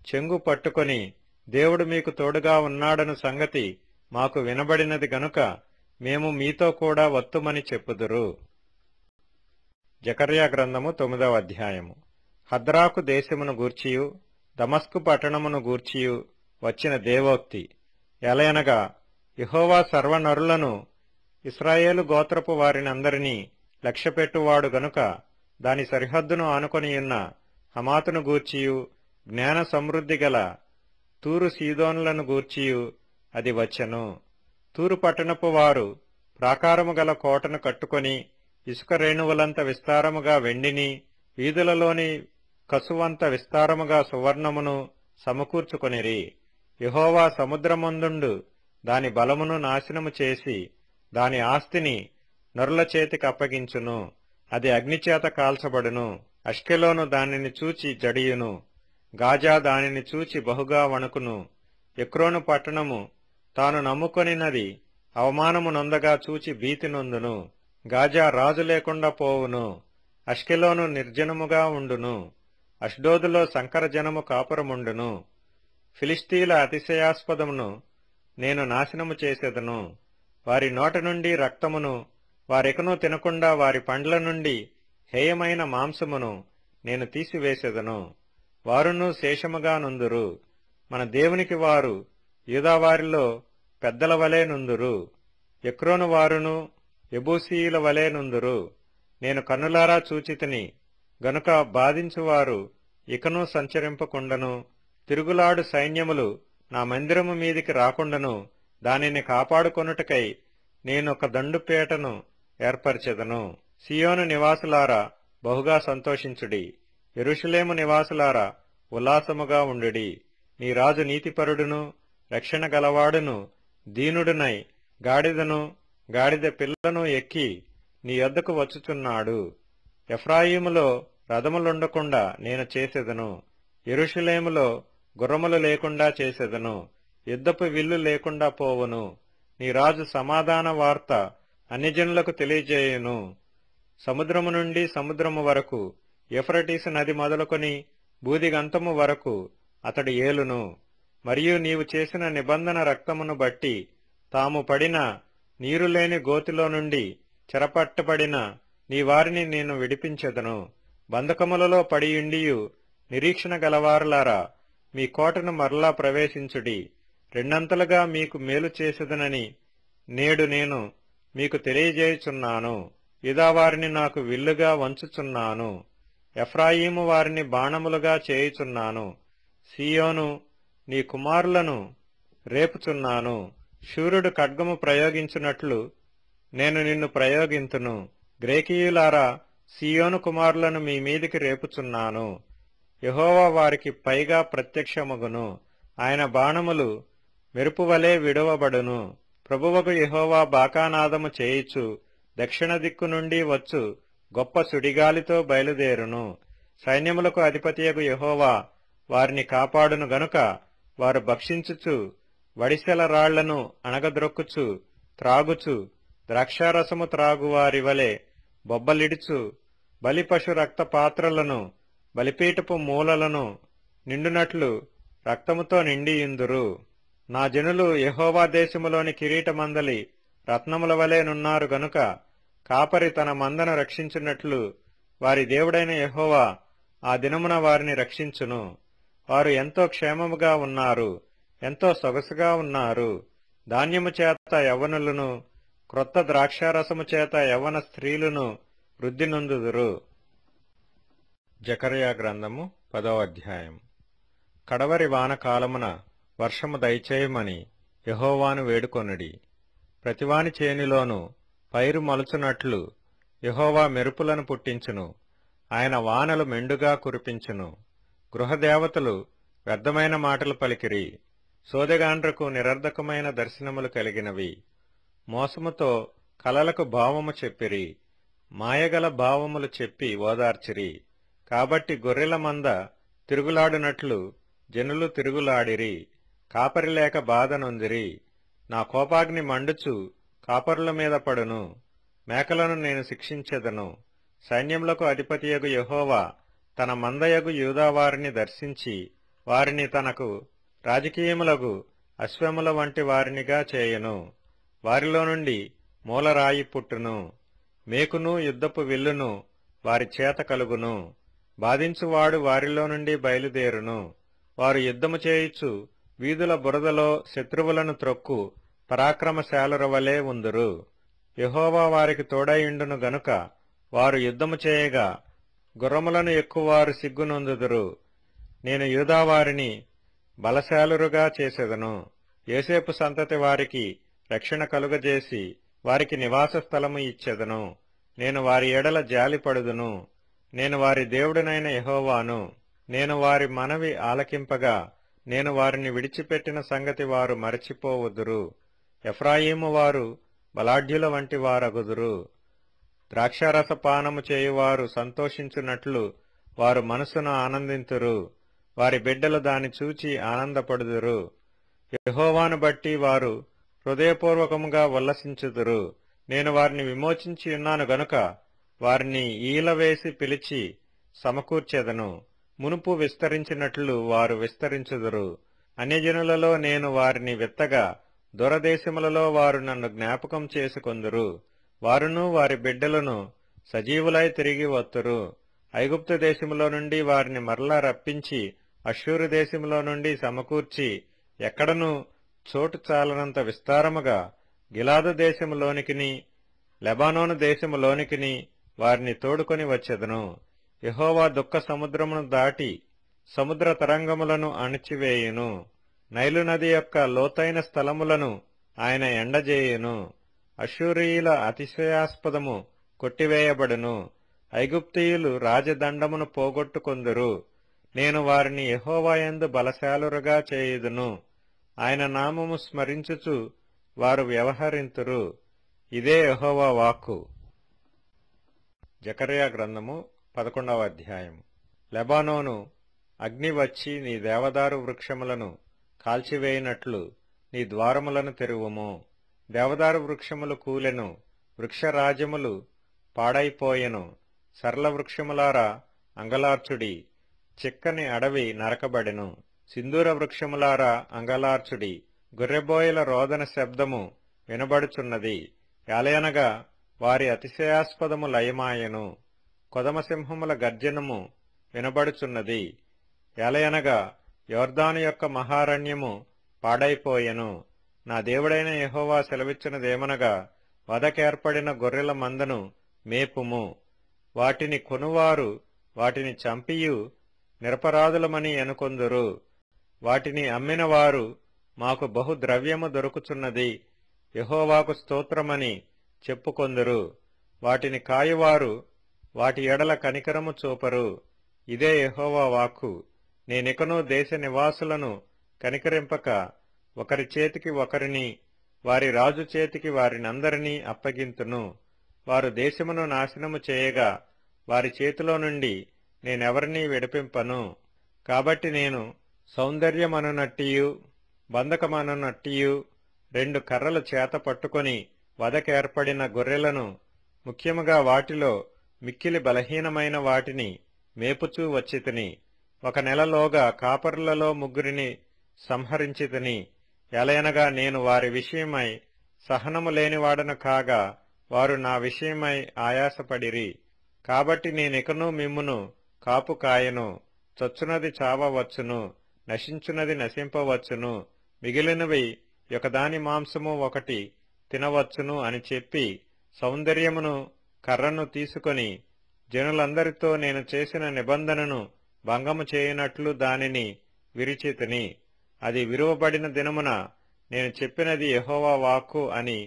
చెంగు పట్టుకొని, దేవుడు మీకు తోడుగా ఉన్నాడను సంగతి మాకు వినబడినది గనుక మేము మీతో కూడా వత్తుమని చెప్పుదురు. జకర్యా గ్రంథము 9వ అధ్యాయము. హద్రాకు దేశమును గూర్చియు దమస్కు పట్టణమును గూర్చియు వచ్చిన దేవోక్తి. ఎలయనగా, యెహోవా సర్వనరులను ఇశ్రాయేలు గోత్రపు వారినందరినీ లక్ష్యపెట్టువాడు గనుక దాని సరిహద్దును ఆనుకొనియున్న హమాతును గూర్చియు జ్ఞాన సమృద్ధి గల తూరు సీదోనులను గూర్చియు అది వచ్చెను. తూరు పట్టణపు వారు ప్రాకారము గల కోటను కట్టుకొని ఇసుక రేణువులంత విస్తారముగా వెండిని, వీధులలోని కసువంత విస్తారముగా సువర్ణమును సమకూర్చుకొనిరి. యెహోవా సముద్రమందుండు దాని బలమును నాశనము చేసి దాని ఆస్తిని నరుల చేతికి అప్పగించును. అది అగ్నిచేత కాల్చబడును. అష్కెలోను దానిని చూచి జడియును. గాజా దానిని చూచి బహుగా వణుకును. ఎక్రోను పట్టణము తాను నమ్ముకొనినది అవమానము నొందగా చూచి భీతి నొందును. గాజా రాజు లేకుండా పోవును. అష్కెలోను నిర్జనముగా ఉండును. అష్డోదులో సంకరజనము కాపురముండును. ఫిలిష్తీల అతిశయాస్పదమును నేను నాశనము చేసేదను. వారి నోట నుండి రక్తమును, వారెకనూ తినకుండా వారి పండ్ల నుండి హేయమైన మాంసమును నేను తీసివేసేదను. వారును శేషముగా నుందురు. మన దేవునికి వారు యూదావారిలో పెద్దల వలె నుందురు. ఎక్రోను వారును యెబూసీయుల వలె నుందురు. నేను కన్నులారా చూచితిని గనుక బాధించువారు ఇకను సంచరింపకుండను. తిరుగులాడు సైన్యములు నా మందిరము మీదికి రాకుండను. దానిని కాపాడుకొనుటకై నేనొక దండుపేటను ఏర్పరచెదను. సియోను నివాసులారా బహుగా సంతోషించుడి. యెరూషలేము నివాసులారా ఉల్లాసముగా ఉండుడి. నీ రాజు నీతిపరుడును రక్షణ గలవాడును దీనుడునై గాడిదను గాడిద పిల్లను ఎక్కి నీ యొద్దకు వచ్చుచున్నాడు. ఎఫ్రాయిములో రథములుండకుండా నేను చేసెదను. యెరూషలేములో గుర్రములు లేకుండా చేసెదను. యుద్ధపు విల్లు లేకుండా పోవును. నీ రాజు సమాధాన వార్త అన్యజనులకు తెలియజేయును. సముద్రము నుండి సముద్రము వరకు, యూఫ్రటీసు నది మొదలుకొని బూదిగంతము వరకు అతడు ఏలును. మరియు నీవు చేసిన నిబంధన రక్తమును బట్టి తాము పడిన నీరులేని గోతిలో నుండి చెరపట్టబడిన నీ వారిని నేను విడిపించెదను. బంధకములలో పడియుండియు నిరీక్షణ గలవారులారా మీ కోటను మరలా ప్రవేశించుడి. రెండంతలుగా మీకు మేలు చేసేదనని నేడు నేను మీకు తెలియజేయుచున్నాను. యూదావారిని నాకు విల్లుగా వంచుచున్నాను. ఎఫ్రాయిము వారిని బాణములుగా చేయుచున్నాను. సీయోను నీ కుమారులను రేపుచున్నాను. శూరుడు ఖడ్గము ప్రయోగించున్నట్లు నేను నిన్ను ప్రయోగింతును. గ్రేకీయులారా, సీయోను కుమారులను మీ మీదికి రేపుచున్నాను. యెహోవా వారికి పైగా ప్రత్యక్షమగును. ఆయన బాణములు మెరుపువలే విడువబడును. ప్రభువకు యెహోవా బాకానాదము చేయిచు దక్షిణ దిక్కు నుండి వచ్చు గొప్ప సుడిగాలితో బయలుదేరును. సైన్యములకు అధిపతియగు యెహోవా వారిని కాపాడును గనుక వారు భక్షించుచు వడిసెల రాళ్లను అణగద్రొక్కుచు త్రాగుచు ద్రాక్షారసము త్రాగువారి వలె బొబ్బలిడుచు బలిపశు రక్త పాత్రలను బలిపీఠపు మూలలను నిండునట్లు రక్తముతో నిండియుందురు. నా జనులు యెహోవా దేశములోని కిరీటమందలి రత్నముల వలె నున్నారు గనుక కాపరి తన మందను రక్షించున్నట్లు వారి దేవుడైన యెహోవా ఆ దినమున వారిని రక్షించును. వారు ఎంతో క్షేమముగా ఉన్నారు, ఎంతో సొగసుగా ఉన్నారు. ధాన్యము చేత యవ్వనులను, క్రొత్త ద్రాక్షారసము చేత యవ్వన స్త్రీలను వృద్ధి నొందుదురు. జకర్యా గ్రంథము 10వ అధ్యాయం. కడవరి వానకాలమున వర్షము దయచేయమని యెహోవాను వేడుకొనుడి. ప్రతివాని చేనిలోను పైరు మొలుచున్నట్లు యెహోవా మెరుపులను పుట్టించును. ఆయన వానలు మెండుగా కురిపించును. గృహదేవతలు వ్యర్థమైన మాటలు పలికిరి. సోదెగాండ్రకు నిరర్ధకమైన దర్శనములు కలిగినవి. మోసముతో కలలకు భావము చెప్పిరి. మాయగల భావములు చెప్పి ఓదార్చిరి. కాబట్టి గొర్రెల మంద తిరుగులాడునట్లు జనులు తిరుగులాడిరి. కాపరి లేక బాధ నొందిరి. నా కోపాగ్ని మండుచు కాపరుల మీద పడును. మేకలను నేను శిక్షించెదను. సైన్యములకు అధిపతియగు యెహోవా తన మందయగు యూదావారిని దర్శించి వారిని తనకు రాజకీయములగు అశ్వముల వంటి వారినిగా చేయను. వారిలో నుండి మూలరాయి పుట్టును. మేకును యుద్ధపు విల్లును వారి చేత కలుగును. బాధించువాడు వారిలో నుండి బయలుదేరును. వారు యుద్ధము చేయుచు వీధుల బురదలో శత్రువులను త్రొక్కు పరాక్రమశాలుర వలె ఉందురు. యెహోవా వారికి తోడైయుండును గనుక వారు యుద్ధము చేయగా గుర్రములను ఎక్కువారు సిగ్గునొందుదురు. నేను యూదావారిని బలశాలురుగా చేసెదను. యోసేపు సంతతి వారికి రక్షణ కలుగజేసి వారికి నివాస స్థలము ఇచ్చెదను. నేను వారి ఎడల జాలిపడుదును. నేను వారి దేవుడనైన యెహోవాను. నేను వారి మనవి ఆలకింపగా నేను వారిని విడిచిపెట్టిన సంగతి వారు మరచిపోవుదురు. ఎఫ్రాయిము వారు బలాఢ్యుల వంటి వారగుదురు. ద్రాక్షారసపానము చేయువారు సంతోషించున్నట్లు వారు మనసును ఆనందింతురు. వారి బిడ్డలు దాని చూచి ఆనందపడుదురు. యెహోవాను బట్టి వారు హృదయపూర్వకముగా ఉల్లసించుదురు. నేను వారిని విమోచించి ఉన్నాను గనుక వారిని ఈలవేసి పిలిచి సమకూర్చెదను. మునుపు విస్తరించినట్లు వారు విస్తరించుదురు. అన్యజనులలో నేను వారిని విత్తగా దూరదేశములలో వారు నన్ను జ్ఞాపకం చేసుకొందురు. వారును వారి బిడ్డలను సజీవులై తిరిగి వత్తురు. ఐగుప్తు దేశములో నుండి వారిని మరలా రప్పించి అష్షూరు దేశములో నుండి సమకూర్చి ఎక్కడనూ చోటు చాలనంత విస్తారముగా గిలాదు దేశములోనికిని లెబానోను దేశములోనికిని వారిని తోడుకొని వచ్చెదను. యెహోవా దుఃఖ సముద్రమును దాటి సముద్ర తరంగములను అణిచివేయును. నైలు నది యొక్క లోతైన స్థలములను ఆయన ఎండజేయును. అష్షూరీయుల అతిశయాస్పదము కొట్టివేయబడును. ఐగుప్తీయులు రాజదండమును పోగొట్టుకొందురు. నేను వారిని యెహోవాయందు బలశాలురుగా చేయుదును. ఆయన నామము స్మరించుచు వారు వ్యవహరింతురు. ఇదే యెహోవా వాక్కు. జకర్యా గ్రంథము 11వ అధ్యాయం. లెబానోను, అగ్ని వచ్చి నీ దేవదారు వృక్షములను కాల్చివేయినట్లు నీ ద్వారములను తెరువుము. దేవదారు వృక్షములు కూలెను, వృక్షరాజములు పాడైపోయెను. సరళ వృక్షములారా అంగలార్చుడి, చిక్కని అడవి నరకబడెను. సింధూర వృక్షములారా అంగలార్చుడి, గొర్రెబోయల రోదన శబ్దము వినబడుచున్నది. యాలయనగా వారి అతిశయాస్పదము లయమాయెను. కొదమసింహముల గర్జనము వినబడుచున్నది. యాలయనగా యొర్దాను యొక్క మహారణ్యము పాడైపోయెను. నా దేవుడైన యెహోవా సెలవిచ్చినదేమనగా, వధకేర్పడిన గొర్రెల మందను మేపుము. వాటిని కొనువారు వాటిని చంపియు నిరపరాధులమని అనుకొందురు. వాటిని అమ్మినవారు మాకు బహుద్రవ్యము దొరుకుచున్నది, యెహోవాకు స్తోత్రమని చెప్పుకొందురు. వాటిని కాయువారు వాటి ఎడల కనికరము చూపరు. ఇదే యెహోవా వాక్కు. నేనికను దేశ నివాసులను కనికరింపక ఒకరి చేతికి ఒకరిని, వారి రాజు చేతికి వారినందరినీ అప్పగింతును. వారు దేశమును నాశనము చేయగా వారి చేతిలో నుండి నేనెవరినీ విడిపింపను. కాబట్టి నేను సౌందర్యమనునట్టియు బంధకమనునట్టియు 2 కర్రలు చేత పట్టుకొని వధకేర్పడిన గొర్రెలను, ముఖ్యముగా వాటిలో మిక్కిలి బలహీనమైన వాటిని మేపుచూ వచ్చితిని. 1 నెలలోగా కాపరులలో 3 సంహరించితిని. ఎలయనగా నేను వారి విషయమై సహనము లేనివాడను కాగా వారు నా విషయమై ఆయాసపడిరి. కాబట్టి నేనికను మిమ్మును కాపు కాయను. చచ్చునది చావవచ్చును, నశించునది నశింపవచ్చును, మిగిలినవి ఒకదాని మాంసము ఒకటి తినవచ్చును అని చెప్పి సౌందర్యమును కర్రను తీసుకొని జనులందరితో నేను చేసిన నిబంధనను భంగము చేయనట్లు దానిని విరిచితిని. అది విరువబడిన దినమున నేను చెప్పినది యెహోవా వాక్కు అని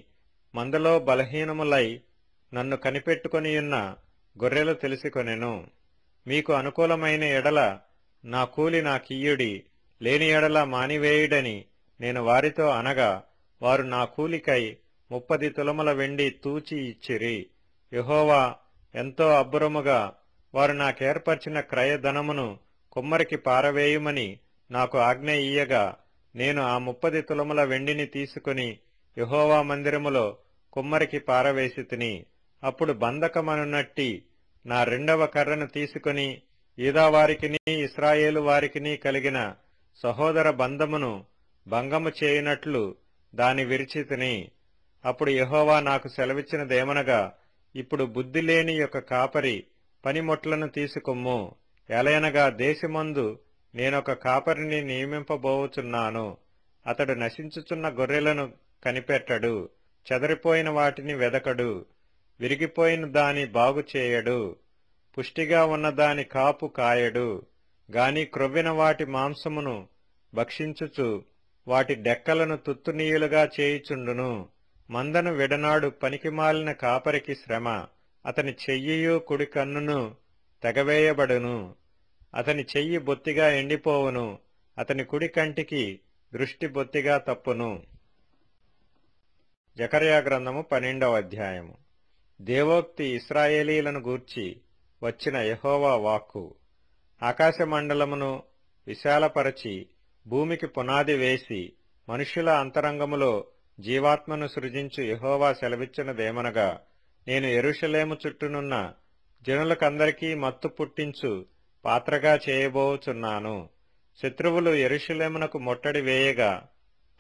మందలో బలహీనములై నన్ను కనిపెట్టుకొనియున్న గొర్రెలు తెలిసికొనెను. మీకు అనుకూలమైన ఎడల నా కూలి నాకియ్యుడి, లేని ఎడల మానివేయుడని నేను వారితో అనగా వారు నా కూలికై 30 తులముల వెండి తూచి ఇచ్చిరి. యెహోవా ఎంతో అబ్బురముగా వారు నాకేర్పరిచిన క్రయధనమును కుమ్మరికి పారవేయుమని నాకు ఆజ్ఞ ఇయ్యగా, నేను ఆ 30 తులముల వెండిని తీసుకుని యెహోవా మందిరములో కుమ్మరికి పారవేసితిని. అప్పుడు బంధకమనున్నట్టి నా రెండవ కర్రను తీసుకుని యూదావారికిని ఇశ్రాయేలు వారికిని కలిగిన సహోదర బంధమును భంగము చేయునట్లు దాని విరిచితిని. అప్పుడు యెహోవా నాకు సెలవిచ్చినదేమనగా, ఇప్పుడు బుద్ధిలేని యొక్క కాపరి పనిముట్లను తీసుకొమ్ము. ఎలయనగా దేశమందు నేనొక కాపరిని నియమింపబోవుచున్నాను. అతడు నశించుచున్న గొర్రెలను కనిపెట్టడు, చెదరిపోయిన వాటిని వెదకడు, విరిగిపోయిన దాని బాగుచేయడు, పుష్టిగా ఉన్న దాని కాపు కాయడు, గాని క్రొవ్విన వాటి మాంసమును భక్షించుచు వాటి డెక్కలను తుత్తునీయులుగా చేయుచుండును. మందను విడనాడు పనికిమాలిన కాపరికి శ్రమ. అతని చెయ్యియు కుడి కన్నును తెగవేయబడును. అతని చెయ్యి బొత్తిగా ఎండిపోవును. అతని కుడి కంటికి దృష్టి బొత్తిగా తప్పును. జకర్యా గ్రంథము 12వ అధ్యాయము. దేవోక్తి ఇశ్రాయేలీలను గూర్చి వచ్చిన యెహోవా వాక్కు. ఆకాశమండలమును విశాలపరచి భూమికి పునాది వేసి మనుష్యుల అంతరంగములో జీవాత్మను సృజించు యెహోవా సెలవిచ్చినదేమనగా, నేను యెరూషలేము చుట్టూనున్న జనులకందరికీ మత్తు పుట్టించు పాత్రగా చేయబోచున్నాను. శత్రువులు యెరూషలేమునకు ముట్టడి వేయగా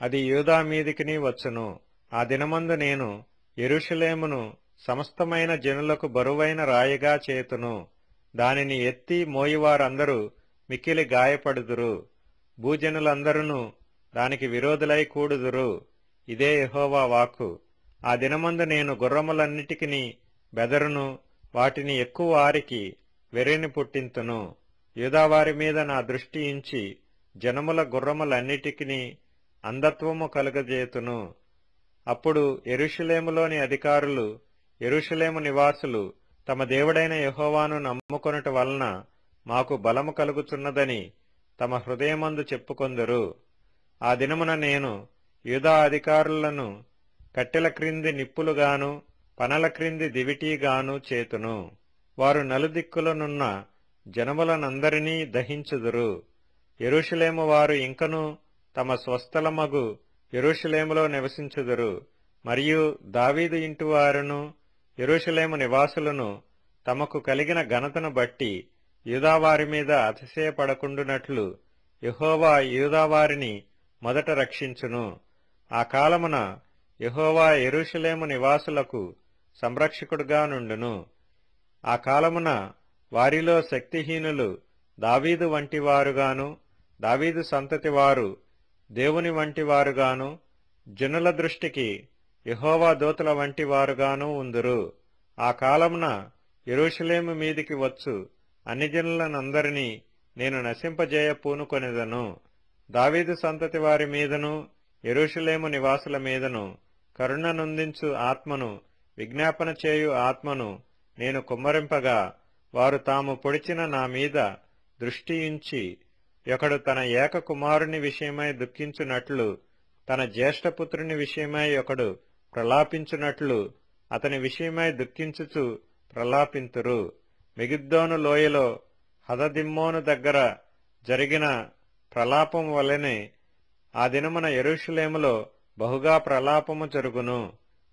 అది యూదా మీదికిని వచ్చును. ఆ దినమందు నేను యెరూషలేమును సమస్తమైన జనులకు బరువైన రాయిగా చేతును. దానిని ఎత్తి మోయివారందరూ మిక్కిలి గాయపడుదురు. భూజనులందరూ దానికి విరోధులై కూడుదురు. ఇదే యెహోవా వాక్కు. ఆ దినమందు నేను గుర్రములన్నిటికిని బెదరును, వాటిని ఎక్కువ వారికి వెర్రిని పుట్టింతును. యూదావారి మీద నా దృష్టి ఉంచి జనముల గుర్రములన్నిటికిని అంధత్వము కలుగజేతును. అప్పుడు యెరూషలేములోని అధికారులు, యెరూషలేము నివాసులు తమ దేవుడైన యెహోవాను నమ్ముకొనుట వలన మాకు బలము కలుగుచున్నదని తమ హృదయమందు చెప్పుకొందురు. ఆ దినమున నేను యూదా అధికారులను కట్టెల క్రింది నిప్పులుగాను పనల క్రింది దివిటీగాను చేతును. వారు నలుదిక్కులనున్న జనములనందరినీ దహించుదురు. యెరూషలేము వారు ఇంకను తమ స్వస్థలమగు యెరూషలేములో నివసించుదురు. మరియు దావీదు ఇంటివారును యెరూషలేము నివాసులను తమకు కలిగిన ఘనతను బట్టి యూదావారి మీద అతిశయపడకుండునట్లు యెహోవా యూదావారిని మొదట రక్షించును. ఆ కాలమున యెహోవా యెరూషలేము నివాసులకు సంరక్షకుడుగా నుండును. ఆ కాలమున వారిలో శక్తిహీనులు దావీదు వంటివారుగాను, దావీదు సంతతి వారు దేవుని వంటివారుగాను, జనుల దృష్టికి యెహోవా దూతల వంటివారుగాను ఉందురు. ఆ కాలమున యెరూషలేము మీదికి వచ్చు అన్ని జనులనందరినీ నేను నశింపజేయ పూనుకొనెదను. దావీదు సంతతి వారి మీదను యెరూషలేము నివాసుల మీదను కరుణనొందించు ఆత్మను, విజ్ఞాపన చేయు ఆత్మను నేను కుమ్మరింపగా, వారు తాము పొడిచిన నా మీద దృష్టియుంచి, ఒకడు తన ఏక కుమారుని విషయమై దుఃఖించునట్లు, తన జ్యేష్ఠపుత్రుని విషయమై ఒకడు ప్రలాపించునట్లు అతని విషయమై దుఃఖించుచు ప్రలాపింతురు. మెగిద్దోను లోయలో హదదిమ్మోను దగ్గర జరిగిన ప్రలాపము వలెనే ఆ దినమున యెరూషలేములో బహుగా ప్రలాపము జరుగును.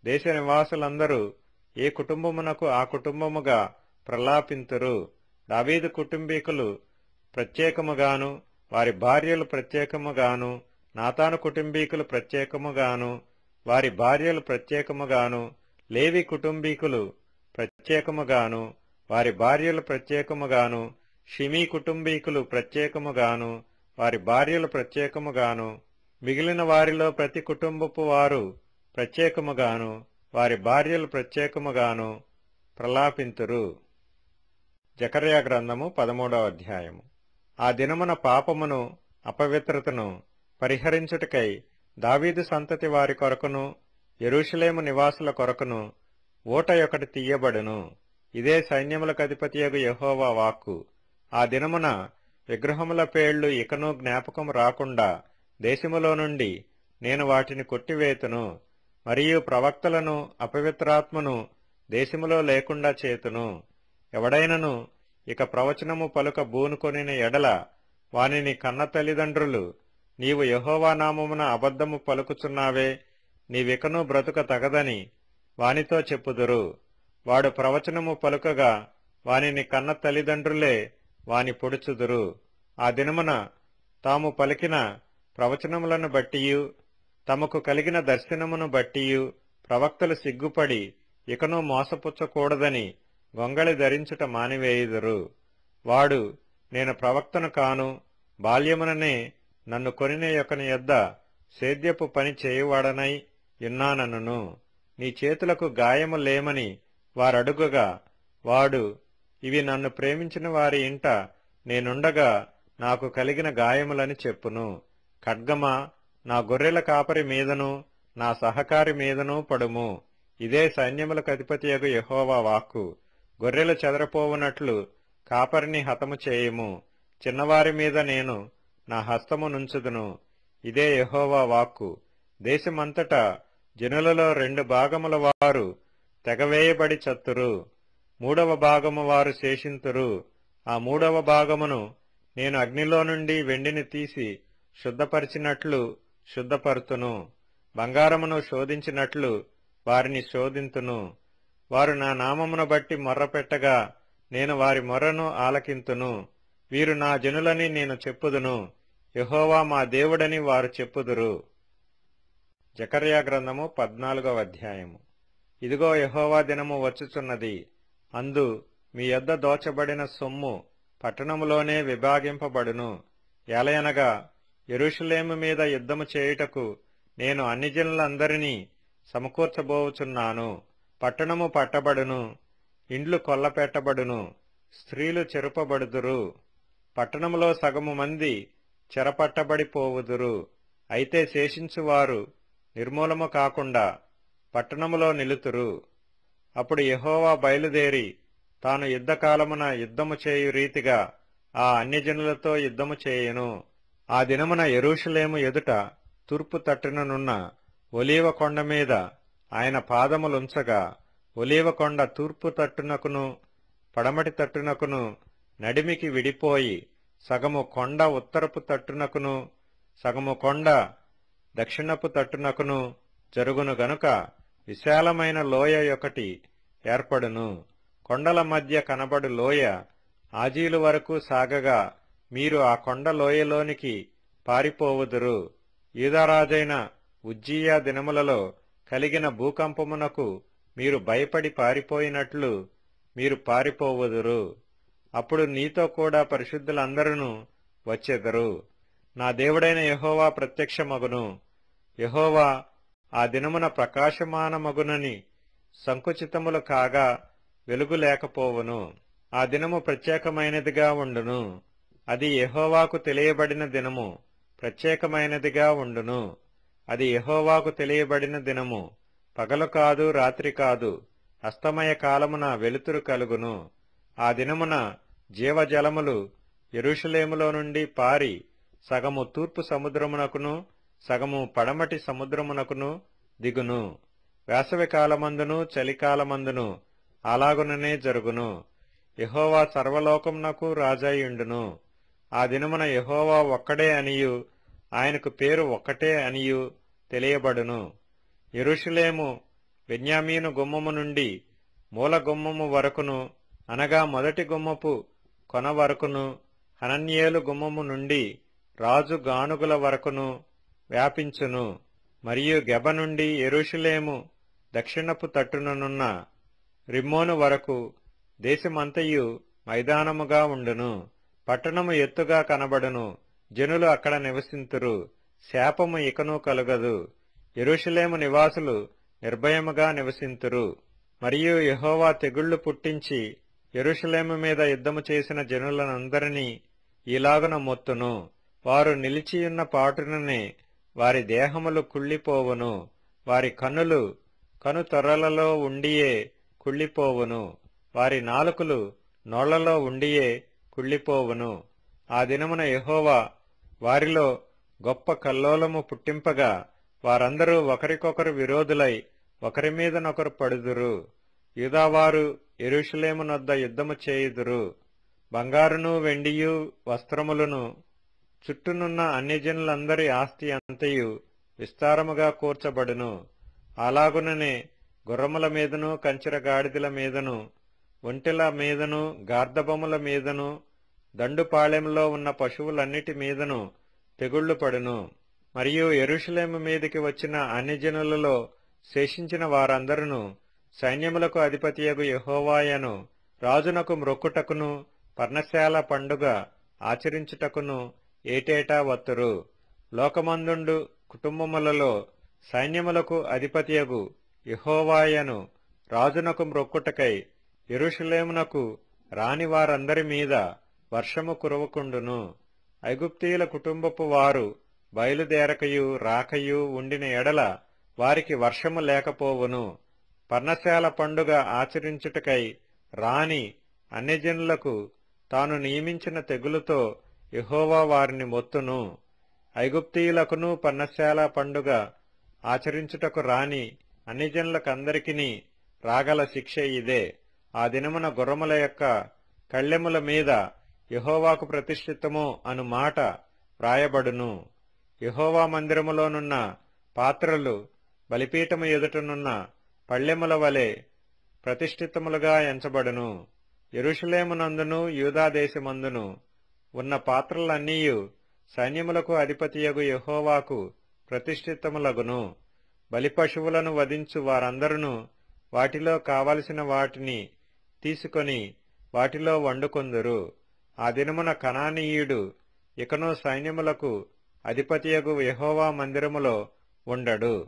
దేశ నివాసులందరూ ఏ కుటుంబమునకు ఆ కుటుంబముగా ప్రలాపింతురు. దావీదు కుటుంబీకులు ప్రత్యేకముగాను, వారి భార్యలు ప్రత్యేకముగాను, నాతాను కుటుంబీకులు ప్రత్యేకముగాను, వారి భార్యలు ప్రత్యేకముగాను, లేవి కుటుంబీకులు ప్రత్యేకముగాను, వారి భార్యలు ప్రత్యేకముగాను, షిమీ కుటుంబీకులు ప్రత్యేకముగాను, వారి భార్యలు ప్రత్యేకముగాను, మిగిలిన వారిలో ప్రతి కుటుంబపు వారు ప్రత్యేకముగాను, వారి భార్యలు ప్రత్యేకముగాను ప్రలాపింతురు. జకర్యా గ్రంథము 13వ అధ్యాయము. ఆ దినమున పాపమును అపవిత్రతను పరిహరించుటకై దావీదు సంతతి వారి కొరకును యెరూషలేము నివాసుల కొరకును ఊట ఒకటి తీయబడును. ఇదే సైన్యములకధిపతియగు యెహోవా వాక్కు. ఆ దినమున విగ్రహముల పేళ్లు ఇకను జ్ఞాపకం రాకుండా దేశములో నుండి నేను వాటిని కొట్టివేతును. మరియు ప్రవక్తలను అపవిత్రాత్మను దేశములో లేకుండా చేతును. ఎవడైనను ఇక ప్రవచనము పలుక బూనుకొనిన ఎడల వానిని కన్న తల్లిదండ్రులు, నీవు యెహోవా నామమున అబద్ధము పలుకుచున్నావే, నీవికను బ్రతుక తగదని వానితో చెప్పుదురు. వాడు ప్రవచనము పలుకగా వానిని కన్న తల్లిదండ్రులే వాని పొడుచుదురు. ఆ దినమున తాము పలికిన ప్రవచనములను బట్టియు తమకు కలిగిన దర్శనమును బట్టియు ప్రవక్తలు సిగ్గుపడి ఇకను మోసపుచ్చకూడదని గొంగళి ధరించుట మానివేయుదురు. వాడు, నేను ప్రవక్తను కాను, బాల్యముననే నన్ను కొనిన యొక్కని యొద్ద సేద్యపు పని చేయువాడనై యున్నాననును. నీ చేతులకు గాయము లేమని వారడుగగా వాడు, ఇవి నన్ను ప్రేమించిన వారి ఇంట నేనుండగా నాకు కలిగిన గాయములని చెప్పును. ఖడ్గమా, నా గొర్రెల కాపరి మీదను నా సహకారి మీదను పడుము. ఇదే సైన్యములకు అధిపతియగు యెహోవా వాక్కు. గొర్రెలు చెదరపోవునట్లు కాపరిని హతము చేయుము. చిన్నవారి మీద నేను నా హస్తము నుంచుదును. ఇదే యెహోవా వాక్కు. దేశమంతటా జనులలో 2 భాగముల వారు తెగవేయబడి చత్తురు. 3వ భాగము వారు శేషింతురు. ఆ 3వ భాగమును నేను అగ్నిలో నుండి వెండిని తీసి శుద్ధపరిచినట్లు శుద్ధపరుతును. బంగారమును శోధించినట్లు వారిని శోధింతును. వారు నా నామమును బట్టి మొర్రపెట్టగా నేను వారి మొర్రను ఆలకింతును. వీరు నా జనులని నేను చెప్పుదును, యెహోవా మా దేవుడని వారు చెప్పుదురు. జకర్యా గ్రంథము 14వ అధ్యాయము. ఇదిగో యెహోవా దినము వచ్చుచున్నది. అందు మీ యొద్ద దోచబడిన సొమ్ము పట్టణములోనే విభాగింపబడును. ఏలయనగా యెరూషలేము మీద యుద్ధము చేయుటకు నేను అన్ని జనులందరినీ సమకూర్చబోవుచున్నాను. పట్టణము పట్టబడును, ఇండ్లు కొల్లపెట్టబడును, స్త్రీలు చెరుపబడుదురు. పట్టణములో సగము మంది చెరపట్టబడిపోవుదురు. అయితే శేషించువారు నిర్మూలము కాకుండా పట్టణములో నిలుతురు. అప్పుడు యెహోవా బయలుదేరి తాను యుద్ధకాలమున యుద్ధము చేయు రీతిగా ఆ అన్యజనులతో యుద్ధము చేయును. ఆ దినమున యెరూషలేము ఎదుట తూర్పు తట్టుననున్న ఒలీవ కొండ మీద ఆయన పాదములుంచగా, ఒలీవ కొండ తూర్పు తట్టునకును పడమటి తట్టునకును నడిమికి విడిపోయి సగము కొండ ఉత్తరపు తట్టునకును సగము కొండ దక్షిణపు తట్టునకును జరుగును గనుక విశాలమైన లోయ ఒకటి ఏర్పడును. కొండల మధ్య కనబడు లోయ ఆజీలు వరకు సాగగా మీరు ఆ కొండ లోయలోనికి పారిపోవుదురు. యూదారాజైన ఉజ్జియా దినములలో కలిగిన భూకంపమునకు మీరు భయపడి పారిపోయినట్లు మీరు పారిపోవుదురు. అప్పుడు నీతో కూడా పరిశుద్ధులందరూ వచ్చెదరు. నా దేవుడైన యెహోవా ప్రత్యక్షమగును. యెహోవా ఆ దినమున ప్రకాశమానమగునని సంకుచితములు కాగా వెలుగు లేకపోవును. ఆ దినము ప్రత్యేకమైనదిగా ఉండును. అది యెహోవాకు తెలియబడిన దినము ప్రత్యేకమైనదిగా ఉండును. అది యెహోవాకు తెలియబడిన దినము. పగలు కాదు, రాత్రి కాదు, అస్తమయ కాలమున వెలుతురు కలుగును. ఆ దినమున జీవజలములు యెరూషలేములో నుండి పారి సగము తూర్పు సముద్రమునకును సగము పడమటి సముద్రమునకును దిగును. వేసవి కాలమందును చలికాలమందును అలాగుననే జరుగును. యెహోవా సర్వలోకమునకు రాజాయుండును. ఆ దినమున యెహోవా ఒక్కడే అనియు ఆయనకు పేరు ఒక్కటే అనియు తెలియబడును. యెరూషలేము బెన్యామీను గుమ్మము నుండి మూల గుమ్మము వరకును, అనగా మొదటి గుమ్మపు కొన వరకును, హనన్యేలు గుమ్మము నుండి రాజు గానుగుల వరకును వ్యాపించును. మరియు గెబ నుండి యెరూషలేము దక్షిణపు తట్టుననున్న రిమ్మోను వరకు దేశమంతయు మైదానముగా ఉండును. పట్టణము ఎత్తుగా కనబడును. జనులు అక్కడ నివసింతురు. శాపము ఇకను కలుగదు. యెరూషలేము నివాసులు నిర్భయముగా నివసింతురు. మరియు యెహోవా తెగుళ్లు పుట్టించి యెరూషలేము మీద యుద్ధము చేసిన జనులనందరినీ ఈలాగున మొత్తును. వారు నిలిచియున్న పాటుననే వారి దేహములు కుళ్ళిపోవును. వారి కన్నులు కను తొర్రలలో ఉండియే కుళ్ళిపోవును. వారి నాలుకలు నోళ్లలో ఉండియే కుళ్ళిపోవును. ఆ దినమున యెహోవా వారిలో గొప్ప కల్లోలము పుట్టింపగా వారందరూ ఒకరికొకరు విరోధులై ఒకరి మీదనొకరు పడుదురు. యూదావారు యెరూషలేమునొద్ద యుద్ధము చేయుదురు. బంగారును వెండియు వస్త్రములను చుట్టూనున్న అన్యజనులందరి ఆస్తి అంతయు విస్తారముగా కూర్చబడును. అలాగుననే గుర్రముల మీదను కంచెర గాడిదల మీదను ఒంటెల మీదను గార్ధబముల మీదను దండుపాళెంలో ఉన్న పశువులన్నిటి మీదను తెగుళ్లు పడును. మరియు యెరూషలేము మీదికి వచ్చిన అన్యజనులలో శేషించిన వారందరును సైన్యములకు అధిపతియగు యెహోవాయను రాజునకు మ్రొక్కుటకును పర్ణశాల పండుగ ఆచరించుటకును ఏటేటా వత్తురు. లోకమందుండు కుటుంబములలో సైన్యములకు అధిపతియగు యెహోవాయను రాజునకు మ్రొక్కుటకై యెరూషలేమునకు రాని వారందరి మీద వర్షము కురవకుండును. ఐగుప్తీయుల కుటుంబపు వారు బయలుదేరకయు రాకయు ఉండిన ఎడల వారికి వర్షము లేకపోవును. పర్ణశాల పండుగ ఆచరించుటకై రాని అన్యజనులకు తాను నియమించిన తెగులుతో యెహోవా వారిని మొత్తును. ఐగుప్తీయులకును పర్ణశాల పండుగ ఆచరించుటకు రాని అన్యజనులకందరికిని రాగల శిక్ష ఇదే. ఆ దినమున గుర్రముల యొక్క కళ్ళెముల మీద యెహోవాకు ప్రతిష్ఠితము అను మాట వ్రాయబడును. యెహోవా మందిరములోనున్న పాత్రలు బలిపీఠము ఎదుటనున్న పళ్ళెముల వలె ప్రతిష్ఠితములుగా ఎంచబడును. యెరూషలేమునందును యూదాదేశమందును ఉన్న పాత్రలన్నీయు సైన్యములకు అధిపతియగు యెహోవాకు ప్రతిష్ఠితములగును. బలిపశువులను వధించు వారందరును వాటిలో కావలసిన వాటిని తీసుకొని వాటిలో వండుకొందురు. ఆ దినమున కనానీయుడు ఇకను సైన్యములకు అధిపతియగు యెహోవా మందిరములో ఉండడు.